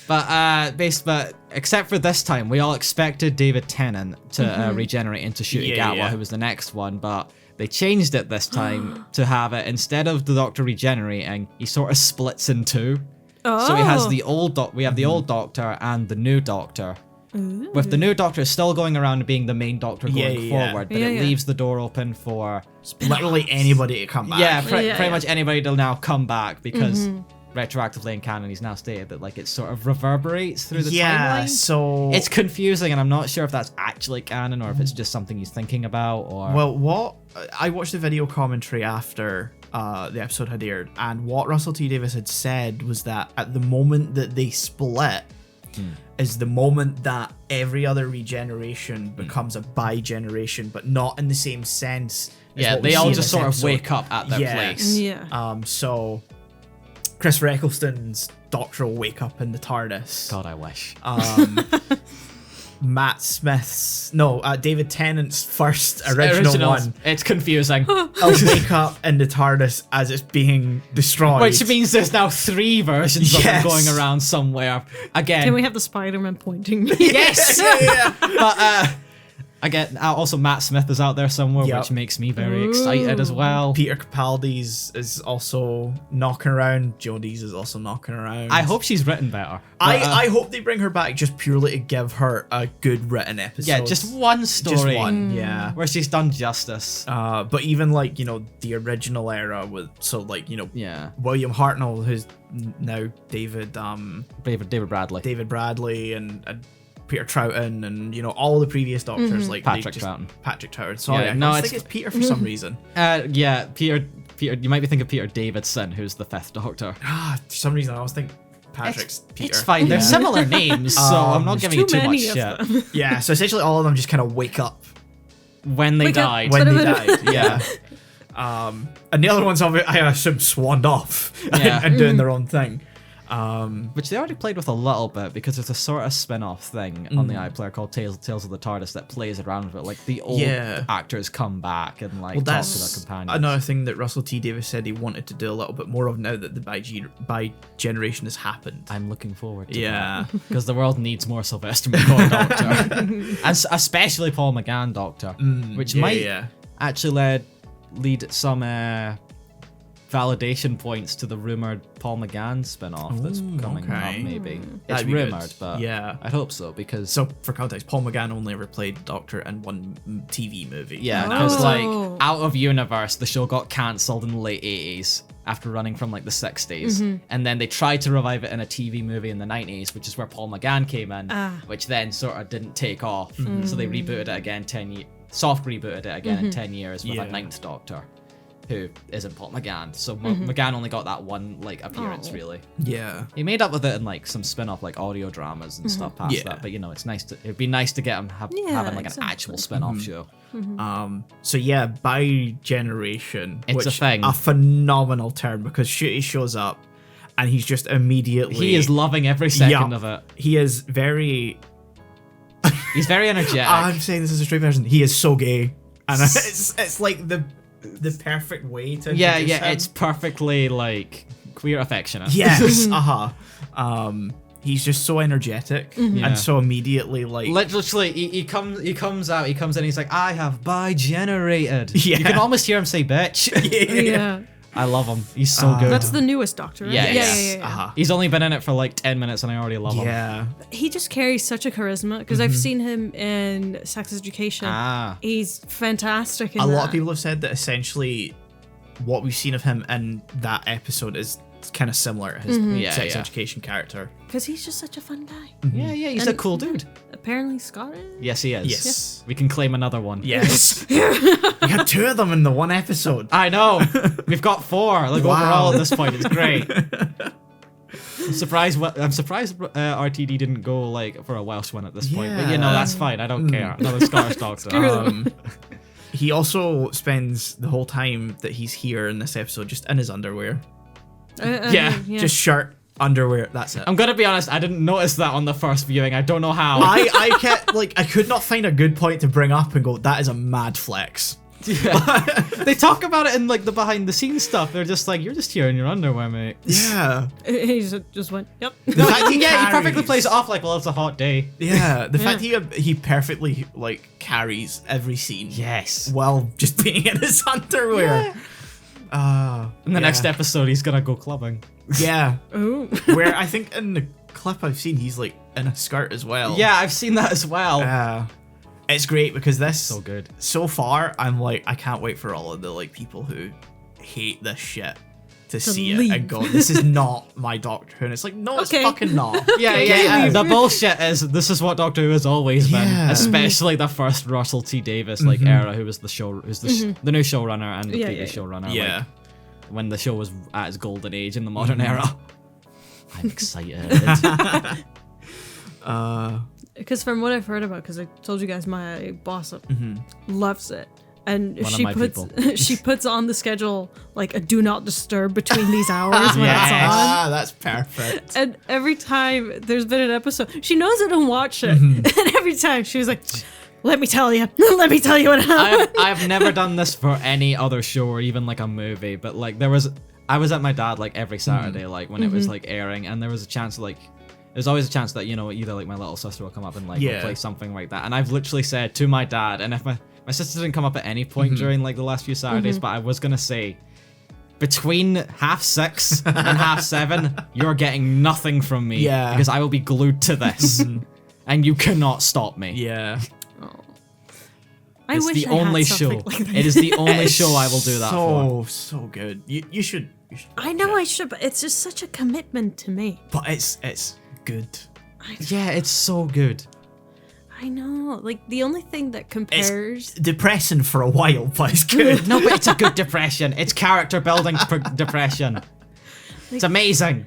But except for this time, we all expected David Tennant to regenerate into Ncuti Yeah, Gatwa, yeah. who was the next one, but they changed it this time to have it instead of the Doctor regenerating, he sort of splits in two. Oh. So he has the old we have the old Doctor and the new Doctor. With the new Doctor still going around and being the main Doctor going Yeah. forward, but Yeah, it yeah. leaves the door open for Literally anybody to come back. yeah, Yeah, pretty yeah. much anybody to now come back because retroactively in canon, he's now stated that like it sort of reverberates through the Yeah, timeline. so It's confusing, and I'm not sure if that's actually canon or if it's just something he's thinking about. Or well, what I watched the video commentary after the episode had aired, and what Russell T Davies had said was that at the moment that they split is the moment that every other regeneration becomes a bi-generation, but not in the same sense. As yeah, what we they see all in just this sort of episode. wake up at their Yes. place. Yeah. So Christopher Eccleston's Doctor will wake up in the TARDIS. God, I wish. David Tennant's first original one It's confusing. will wake up in the TARDIS as it's being destroyed. Which means there's now 3 versions of him Yes. going around somewhere. Again, Can we have the Spider-Man pointing? yes! yeah. But again, also Matt Smith is out there somewhere, Yep. which makes me very excited as well. Peter Capaldi's is also knocking around. Jodie's is also knocking around. I hope she's written better. I hope they bring her back just purely to give her a good written episode. yeah, just one story Just one, yeah. where she's done justice. But even like, the original era with Yeah, William Hartnell, who's now David David Bradley. David Bradley and Peter Troughton and all the previous Doctors like Patrick they Troughton. Patrick Troughton. Sorry, Yeah, I no, always it's- think it's Peter for some reason. Yeah, Peter. You might be thinking Peter Davidson, who's the 5th Doctor. For some reason I always think Patrick's Peter. It's fine. They're Yeah. similar names, so I'm not There's giving you too too much many shit. of them. Yeah, so essentially all of them just kind of wake up When they Wake up. died. when they Ba-da-ba-da. died. Yeah. And the other ones, I assume, swanned off Yeah. and doing their own thing. Which they already played with a little bit because there's a sort of spin-off thing on the iPlayer called Tales of the TARDIS that plays around with it. Like the old Yeah. actors come back and like Well, talk to that's their companions. another thing that Russell T Davies said he wanted to do a little bit more of now that the bi-generation has happened. I'm looking forward to Yeah. because the world needs more Sylvester McCoy Doctor, and especially Paul McGann Doctor, which yeah, might yeah. actually lead some validation points to the rumored Paul McGann spin-off that's Ooh, coming up. okay. Maybe it's That'd be good. rumored, but Yeah. I'd hope so because So, for context, Paul McGann only ever played Doctor in one TV movie. yeah, And because Oh. like Out of Universe, the show got cancelled in the late 80s after running from like the 60s, and then they tried to revive it in a TV movie in the 90s, which is where Paul McGann came in, which then sort of didn't take off. So they rebooted it again 10 years, soft rebooted it again in 10 years with Yeah. a 9th Doctor, who isn't Paul McGann. So McGann only got that one like appearance really. Yeah. He made up with it in like some spin-off like audio dramas and stuff past Yeah. that. But it's nice to. It'd be nice to get him Yeah, having like exactly. an actual spin-off show. So yeah, bi-generation, It's which a thing. a phenomenal term because Shooty shows up and he's just immediately He is loving every second Yeah. of it. He is very. He's very energetic. I'm saying this as a straight person. He is so gay, and it's like the perfect way to. yeah, introduce him. it's perfectly like queer affectionate. Yes, he's just so energetic Yeah. and so immediately like. Literally, he comes in, he's like, I have bi-generated. Yeah. You can almost hear him say bitch. Yeah. I love him. He's so good. That's the newest Doctor, right? Yeah, yeah. Uh-huh. He's only been in it for like 10 minutes and I already love him. Yeah. He just carries such a charisma because I've seen him in Sex Education. Ah. He's fantastic in A that. lot of people have said that essentially what we've seen of him in that episode is kind of similar to his Yeah, sex yeah. education character. Because he's just such a fun guy. Yeah, he's a And- cool dude. Apparently Scottish. Yes, he is. Yes. We can claim another one. Yes. We had 2 of them in the one episode. I know. We've got 4. Like Wow. overall at this point, it's great. I'm surprised. RTD didn't go like for a Welsh one at this point, but Yeah. that's fine. I don't care. Another Scottish Doctor. He also spends the whole time that he's here in this episode just in his underwear. Yeah, Just shirt, underwear, that's it. I'm gonna be honest. I didn't notice that on the first viewing. I don't know how. I kept I could not find a good point to bring up and go, that is a mad flex. Yeah. They talk about it in like the behind the scenes stuff. They're just like, you're just here in your underwear, mate. Yeah. He just went, yep. The fact He perfectly carries- plays it off like, well, it's a hot day. Yeah, the fact he perfectly carries every scene. Yes. While just being in his underwear. In the next episode, he's gonna go clubbing. Yeah. Ooh. Where I think in the clip I've seen, he's like in a skirt as well. Yeah, I've seen that as well. It's great because this So good. so far I'm like, I can't wait for all of the like people who hate this shit to see it leave. and go, this is not my Doctor Who. And it's like, no, it's Okay. fucking not. Yeah, Okay, yeah. leave. The bullshit is this is what Doctor Who has always been, Yeah. especially the first Russell T Davies like era, who was the the new showrunner and the Yeah, previous yeah. showrunner. Yeah. Like, when the show was at its golden age in the modern era. I'm excited. Because from what I've heard about, because I told you guys my boss loves it, and One of she my puts people. she puts on the schedule like a do not disturb between these hours when it's on. Ah, that's perfect. And every time there's been an episode, she knows I don't watch it, Mm-hmm. and every time she was like, "Let me tell you, let me tell you what happened." I've never done this for any other show or even like a movie, but like I was at my dad like every Saturday, like when it was like airing, and there was a chance like there's always a chance that, you know, either like my little sister will come up and like Yeah. will play something like that. And I've literally said to my dad, and if my sister didn't come up at any point during like the last few Saturdays, but I was gonna say between 6:30 and 7:30, you're getting nothing from me. Yeah. Because I will be glued to this. And you cannot stop me. Yeah. I It's wish the I had only something show. like that. It is the only It's show I will do that for. So good. You should. I know I should, but it's just such a commitment to me. But it's good. Yeah, it's so good. I know. Like, the only thing that compares. Depressing for a while, but it's good. No, but it's a good depression. It's character building depression. It's amazing.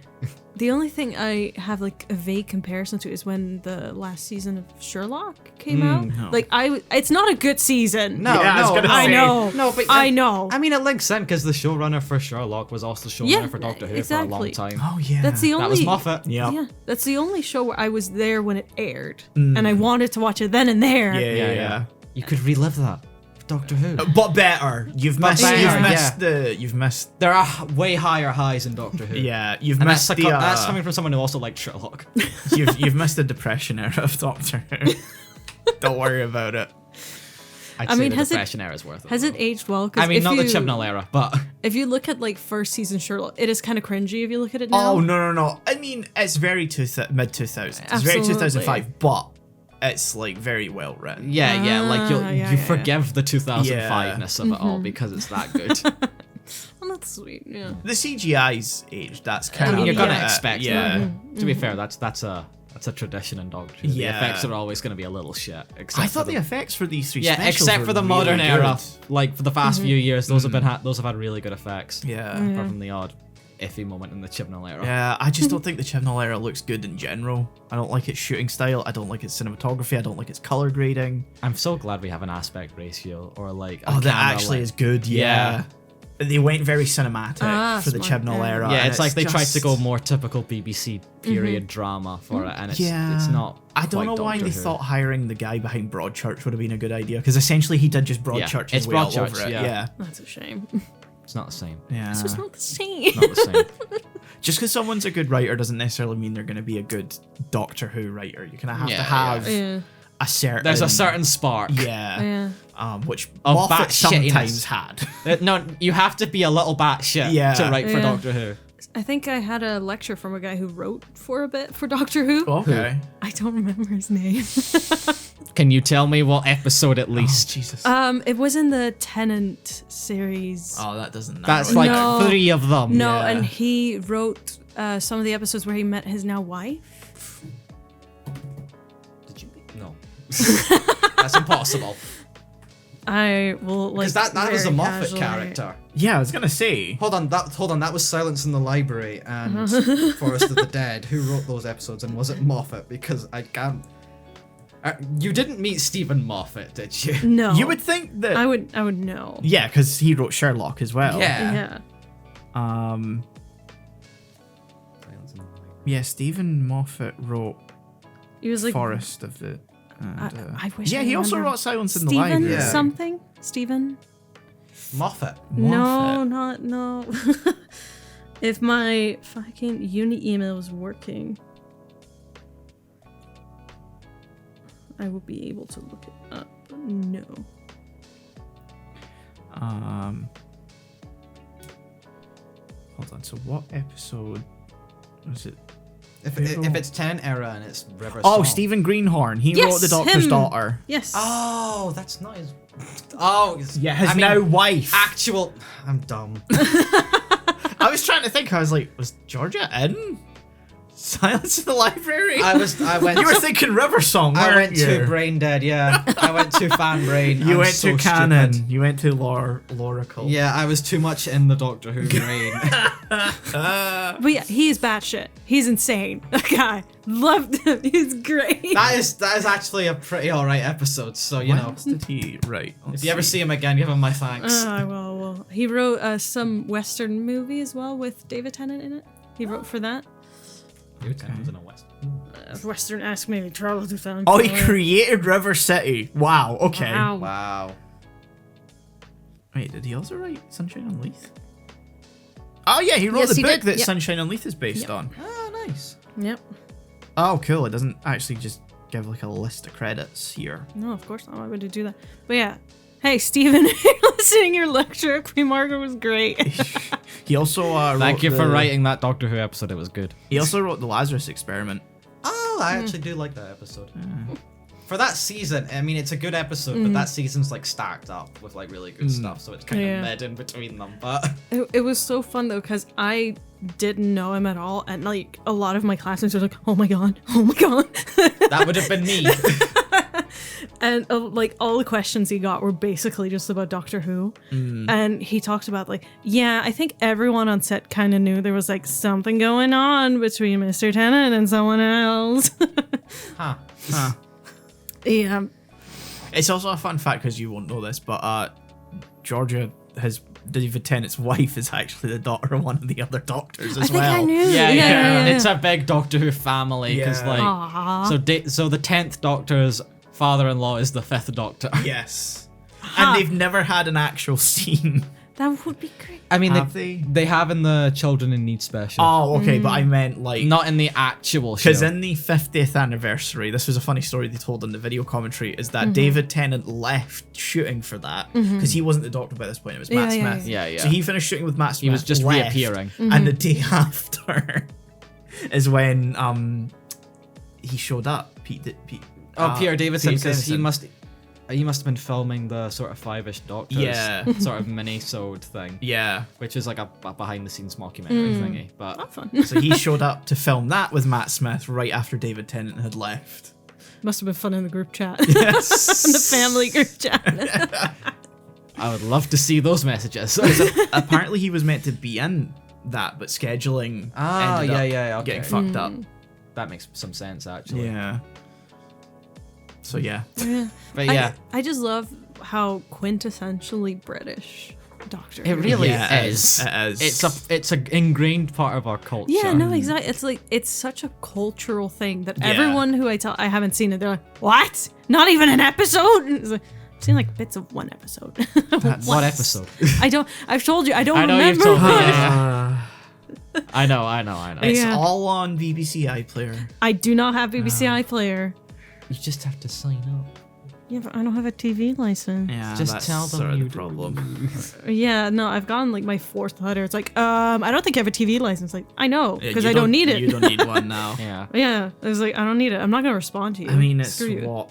The only thing I have, like, a vague comparison to is when the last season of Sherlock came out. no. Like, it's not a good season. No, Yeah, I was no, gonna no. I say. know. No, but I know. I mean, it links in because the showrunner for Sherlock was also showrunner Yeah, for Doctor Who exactly. for a long time. Oh yeah. That's the only. That was Moffat. Yeah. Yeah, that's the only show where I was there when it aired, and I wanted to watch it then and there. Yeah. You could relive that. Doctor Who. But better. You've But missed. better, You've yeah. missed the. You've missed. There are way higher highs in Doctor Who. Yeah. You've And missed that's the. coming from someone who also liked Sherlock. You've missed the depression era of Doctor Who. Don't worry about it. I'd I say mean, the has it- depression era is worth it. Has it though. aged well? 'Cause I mean, if not you, the Chibnall era, but If you look at like first season Sherlock, it is kind of cringy if you look at it now. Oh no! I mean, it's very mid 2000s. It's very Absolutely. 2005, but it's like very well written. yeah, like yeah, you yeah. forgive the 2005-ness of it all because it's that good. Oh, that's sweet. Yeah. The CGI's aged. That's I kind mean, of. you're gonna Yeah. expect Yeah. that. To be fair, that's a tradition in Doctor Who. Yeah. The effects are always going to be a little shit. Except I for thought the effects for these three yeah, specials except were for the really modern good. era, like for the past few years, those have had really good effects. Yeah. Apart from the odd iffy moment in the Chibnall era. Yeah, I just don't think the Chibnall era looks good in general. I don't like its shooting style. I don't like its cinematography. I don't like its color grading. I'm so glad we have an aspect ratio or like a Oh, that camera actually lens. is good. Yeah. They went very cinematic for the smart, Chibnall yeah. era. Yeah, and it's like they tried to just- go more typical BBC period drama for it, and it's not. I don't know quite why Doctor they Who. thought hiring the guy behind Broadchurch would have been a good idea, because essentially he did just Broadchurch it's his way all Broadchurch, over it. yeah. Yeah. That's a shame. It's not the same. Yeah. So it's not the same. Not the same. Just because someone's a good writer doesn't necessarily mean they're going to be a good Doctor Who writer. You're going to have Yeah, to have yeah. a certain. There's a certain spark. Yeah. Yeah. Which Of Moffat bat-shittiness. sometimes had. No, you have to be a little batshit Yeah. to write for Yeah. Doctor Who. I think I had a lecture from a guy who wrote for a bit for Doctor Who. Okay. I don't remember his name. Can you tell me what episode at Oh, least? Jesus. It was in the Tenant series. Oh, that doesn't. That's narrow it like down. No. 3 of them. No, Yeah. and he wrote some of the episodes where he met his now wife. Did you? No. That's impossible. I will like Because that was a very Moffat casually- character. Yeah, I was gonna say. Hold on, that was Silence in the Library and Forest of the Dead. Who wrote those episodes, and was it Moffat? Because I can't. You didn't meet Stephen Moffat, did you? No, You would think that. I would know. Yeah, because he wrote Sherlock as well. Yeah. Yeah. Um. Silence in the Library. Yeah, Stephen Moffat wrote He was like Forest of the. And, I wish. yeah, I he also remembered. wrote Silence in the Stephen Library. Yeah. something. Stephen. Moffat. No, not no. If my fucking uni email was working, I would be able to look it up. But no. Hold on. So what episode was it? If it's 10 era and it's River Oh, Song. Stephen Greenhorn. He Yes, wrote The Doctor's him. Daughter. Yes. Oh, that's not his. Oh, Yeah, his I mean, now wife. actual. I'm dumb. I was trying to think. I was like, was Georgia in Silence in the Library? I went. You were thinking River Song, I weren't went you? too brain dead. Yeah, I went too fan brain. You I'm went so to canon. stupid. You went to Loracle. Yeah, I was too much in the Doctor Who brain. But yeah, he's batshit. He's insane. That guy. Loved him. He's great. that is actually a pretty alright episode. So you What know, else did he write? if you ever see him again, give him my thanks. Well. He wrote some Western movie as well with David Tennant in it. He wrote for that. David Tennant's in a West. Western Ask Me Trouble to Found. Oh, he created River City. Wow. Okay. Wow. Wow. Wait, did he also write Sunshine on Leith? Oh yeah, he wrote Yes, the he book did. that Yep. Sunshine on Leith is based Yep. on. Ah, nice. Yep. Oh, cool. It doesn't actually just give like a list of credits here. No, of course not. Why would it do that? But yeah. Hey, Stephen, if you're listening, your lecture at Queen Margaret was great. He also wrote Thank you for the- writing that Doctor Who episode. It was good. He also wrote the Lazarus Experiment. Oh, I actually do like that episode. For that season, I mean, it's a good episode, but that season's like stacked up with like really good stuff, so it's kind Yeah. of mid in between them. But It was so fun though, because I didn't know him at all, and like a lot of my classmates were like, "Oh my god, oh my god," that would have been me. and like all the questions he got were basically just about Doctor Who, and he talked about like, yeah, I think everyone on set kind of knew there was like something going on between Mr. Tennant and someone else. Huh. Huh. Yeah, It's also a fun fact because you won't know this, but Georgia, his David Tennant's wife, is actually the daughter of one of the other doctors as I think well. I knew. Yeah. It's a big Doctor Who family because Yeah. like Aw. so the 10th Doctor's father-in-law is the 5th Doctor. Yes. And they've never had an actual scene. That would be great. I mean, Have they have in the Children in Need special. Oh, okay, but I meant like Not in the actual show. because in the 50th anniversary, this was a funny story they told in the video commentary, is Mm-hmm. that David Tennant left shooting for that because he wasn't the Doctor by this point. It was Matt Yeah, Smith. yeah. Yeah. So he finished shooting with Matt Smith. He was just left, reappearing. and the day after is when he showed up. Peter Davidson, because he Davison. he must have been filming the sort of 5-ish Doctors Yeah. sort of mini-sode thing, Yeah. which is like a behind-the-scenes mockumentary thingy. But Not fun. So he showed up to film that with Matt Smith right after David Tennant had left. Must have been fun in the group chat. Yes. In the family group chat. I would love to see those messages. Apparently he was meant to be in that, but scheduling Ah, ended up yeah, okay. getting fucked up. That makes some sense, actually. Yeah. So yeah. Yeah. But yeah, I just love how quintessentially British Doctor it Who really Yeah, it is. is. It is. It's a ingrained part of our culture. Yeah, no, exactly. It's like it's such a cultural thing that Yeah. everyone who I haven't seen it, they're like, "What? Not even an episode?" And it's like, I've seen like bits of one episode. What Once. episode? I don't. I've told you. I don't I know remember. you've told me. much. Yeah. I know. It's Yeah. all on BBC iPlayer. I do not have BBC iPlayer. You just have to sign up. Yeah, but I don't have a TV license. Yeah, Just that's tell them sort of you the do. problem. Yeah, no, I've gotten like my 4th letter. It's like, I don't think I have a TV license. Like, I know, Yeah, because you I don't need it. You don't need one now. Yeah. Yeah, I was like, I don't need it. I'm not gonna respond to you. I mean, it's Screw you. what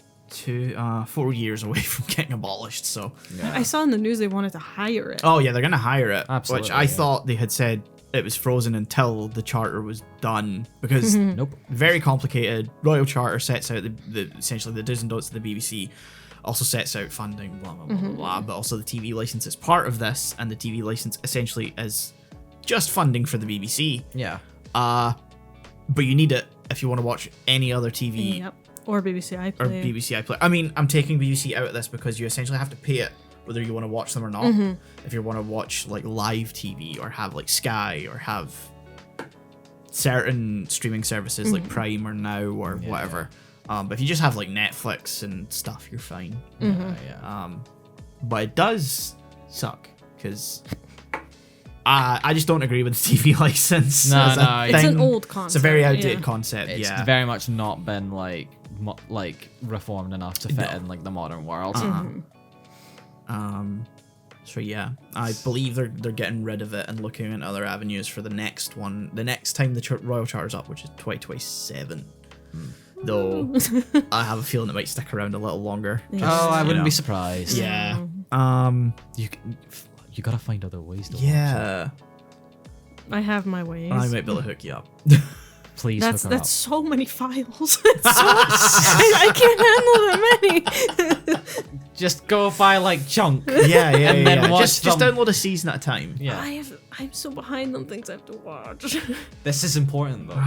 4 years away from getting abolished. So. I saw in the news they wanted to hire it. Oh yeah, they're gonna hire it. Absolutely, Which I yeah. thought they had said it was frozen until the charter was done because Nope. very complicated. Royal Charter sets out the essentially the do's and don'ts of the BBC. Also sets out funding, blah blah blah blah blah. But also the TV license is part of this, and the TV license essentially is just funding for the BBC. Yeah. But you need it if you want to watch any other TV Yep. Or BBC iPlayer. or BBC iPlayer. I mean, I'm taking BBC out of this because you essentially have to pay it whether you want to watch them or not. If you want to watch like live TV or have like Sky or have certain streaming services like Prime or Now or whatever. But if you just have like Netflix and stuff, you're fine. Yeah. But it does suck because I just don't agree with the TV license. No, as a no, It's an thing. old concept. It's a very outdated yeah. concept. It's yeah. very much not been like reformed enough to fit in like the modern world. So yeah, I believe they're getting rid of it and looking at other avenues for the next one. The next time the Royal Charter's up, which is 2027. Though I have a feeling it might stick around a little longer. Yeah. Oh, I you wouldn't know. be surprised. Yeah. You gotta find other ways to watch it. Yeah. I have my ways. I might be able to hook you up. Please That's hook her that's so many files. I can't handle that many. up. Just go buy like chunk. Yeah, And then watch just them. download a season at a time. Yeah. I'm so behind on things I have to watch. This is important though.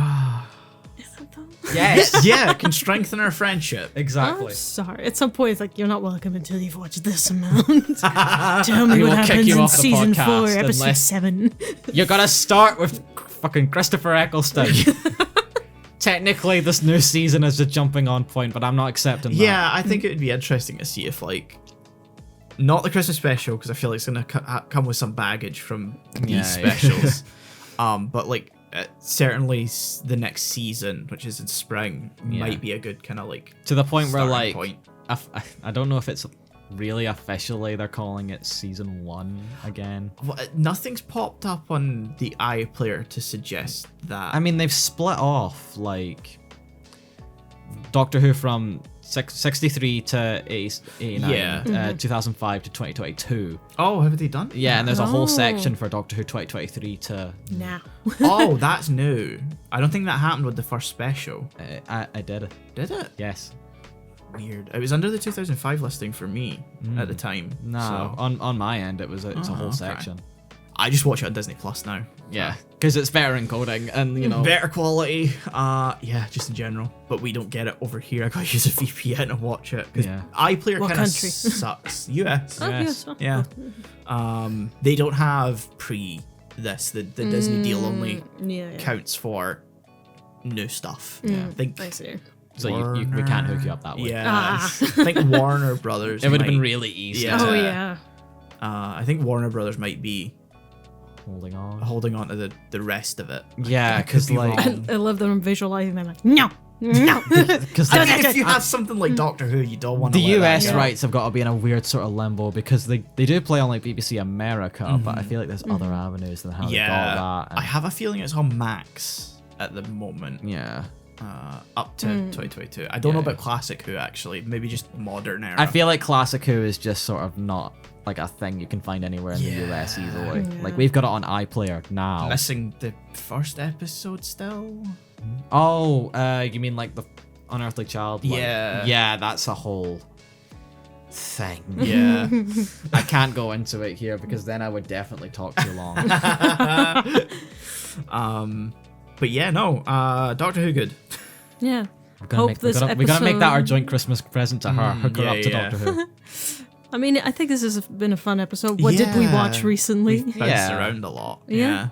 Is it though? Yes. Yeah, it can strengthen our friendship. Exactly. I'm sorry. At some point, it's like you're not welcome until you've watched this amount. Tell me We what will kick happens you in off the season 4, podcast episode unless- 7. You gotta start with fucking Christopher Eccleston. Technically, this new season is a jumping on point, but I'm not accepting that. Yeah, I think it would be interesting to see if, like, not the Christmas special, because I feel like it's going to come with some baggage from these Yeah, yeah. specials. But, like, certainly the next season, which is in spring, Yeah. might be a good kind of, like, To the point where, starting like, point. I don't know if it's really officially they're calling it season 1 again. Well, nothing's popped up on the iPlayer to suggest that. I mean, they've split off, like, Doctor Who from 63 to 89, Yeah. 2005 to 2022. Oh, have they done? Yeah, and there's a whole Oh. section for Doctor Who 2023 to... Now. Oh, that's new. I don't think that happened with the first special. I did it. Did it? Yes. Weird. It was under the 2005 listing for me at the time. No, so on my end, it's a whole okay. section. I just watch it on Disney Plus now. Yeah, because it's better encoding, and you know. Better quality. Yeah, just in general. But we don't get it over here. I gotta use a VPN to watch it. Because Yeah. iPlayer What kind of country? sucks. US. Oh, Yes. yes. Oh. Yeah. They don't have pre this. The Disney deal only Yeah. counts for new stuff. Yeah. I think. I see. So we can't hook you up that way. Yeah. Ah. I think Warner Brothers. It would have been might- really easy. Yeah. Oh, yeah. I think Warner Brothers might be holding on to the rest of it. Yeah, I could because be like, wrong. I love that I'm visualizing them like, no, no. because I think if you have something like Doctor Who, you don't want to. the US Yeah. rights have got to be in a weird sort of limbo because they do play on like BBC America, but I feel like there's other avenues than how they Yeah, got that. I have a feeling it's on Max at the moment. Yeah. Up to 2022. I don't know Yeah. about Classic Who actually. Maybe just modern era. I feel like Classic Who is just sort of not like a thing you can find anywhere in Yeah. the US easily. Yeah. Like we've got it on iPlayer now. missing the first episode still. Oh, you mean like the Unearthly Child? Like, Yeah. Yeah, that's a whole thing. Yeah. I can't go into it here because then I would definitely talk too long. But yeah, no. Doctor Who good. Yeah. We gotta, Hope make, we, this gotta, we gotta make that our episode- joint Christmas present to her. Hook her yeah, up to yeah. Doctor Who. I mean, I think this has been a fun episode. What did we watch Yeah. recently? Bounced Yeah. around a lot. Yeah.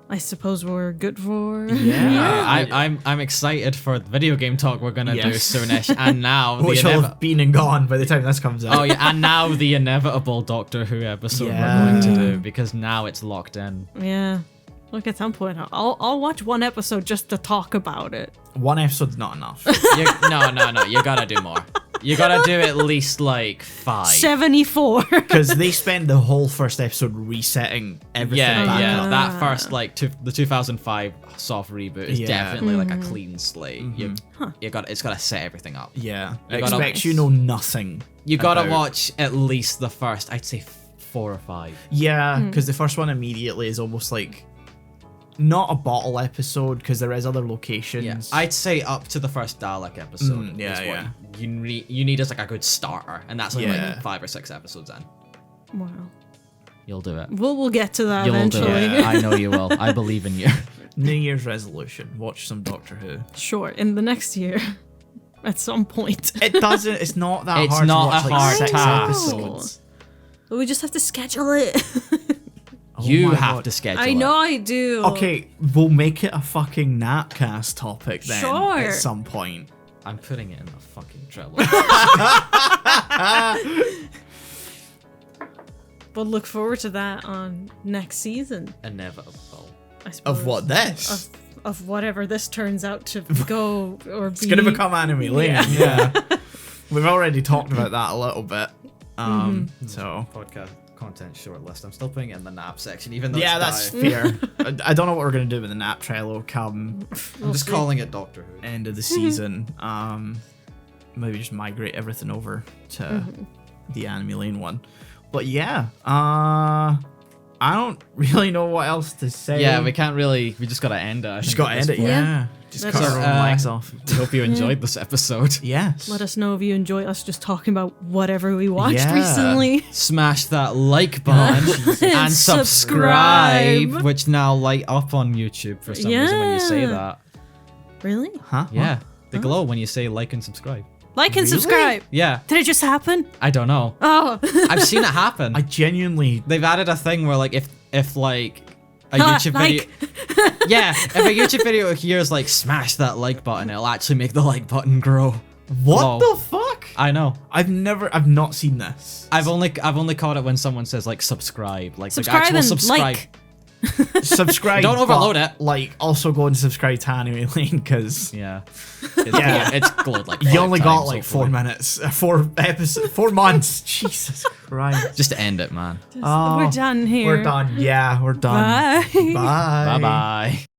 I suppose we're good for. Yeah. I'm excited for the video game talk we're gonna do Yes. soonish, and now the Which will have been and gone by the time this comes out. oh yeah, and now the inevitable Doctor Who episode Yeah. we're going to do because now it's locked in. Yeah. Look, at some point, I'll watch one episode just to talk about it. One episode's not enough. No, you gotta do more. You gotta do at least like 5. 74. Because they spend the whole first episode resetting everything Yeah, back yeah. up. That first like the 2005 soft reboot is Yeah. definitely like a clean slate. It's gotta set everything up. Yeah. You It gotta- expects you know nothing. You gotta about- watch at least the first, I'd say 4 or 5. Yeah, because the first one immediately is almost like not a bottle episode because there is other locations. I'd say up to the first Dalek episode. yeah, is what yeah. You need as like a good starter, and that's only Yeah. like 5 or 6 episodes in. Wow. You'll do it. We'll get to that You'll eventually. do it. Yeah. I know you will. I believe in you. New Year's resolution: watch some Doctor Who. Sure, in the next year. At some point. It doesn't. It's not that It's hard. not to watch, a like, hard 6 task. episodes. But we just have to schedule it. Oh You my have God. to schedule I it. know I do. Okay, we'll make it a fucking Napcast topic then Sure. at some point. I'm putting it in the fucking trailer. But look forward to that on next season, Inevitable. I suppose. Of what this? Of whatever this turns out to go or be. It's gonna become Anime Lane. Yeah. We've already talked about that a little bit. So Podcast content short list. I'm still putting it in the nap section, even though yeah, it's that's die. fair. I don't know what we're gonna do with the Nap Trello come I'm just calling it Doctor Who. end of the season. Maybe just migrate everything over to the Anime Lane one. But yeah, I I don't really know what else to say. Yeah, we can't really. We just gotta end it. I just think, gotta at end this it. point. Yeah, just That's cut it. our own legs off. We hope you enjoyed this episode. Yes. Let us know if you enjoy us just talking about whatever we watched Yeah. recently. Smash that like button and subscribe, Subscribe. which now light up on YouTube for some reason when you say Yeah. that. Really? Huh? Yeah, they glow when you say like and subscribe. Like and Really? subscribe. Yeah, Did it just happen? I don't know. Oh. I've seen it happen. I genuinely. They've added a thing where like if like a Ha, YouTube like. video, yeah, if a YouTube video hears like smash that like button, it'll actually make the like button grow. What Glow. the fuck? I know. I've not seen this. I've only caught it when someone says like subscribe, like Subscribe actual and subscribe. like. Subscribe. Don't overload but, it. Like, also go and subscribe to Anime Lane because Yeah, Yeah. it's glowed like you 5 only got times, like hopefully. 4 minutes, 4 episodes, 4 months. Jesus Christ. Just to end it, man. Oh, We're done here. We're done. Yeah, we're done. Bye. Bye. Bye bye.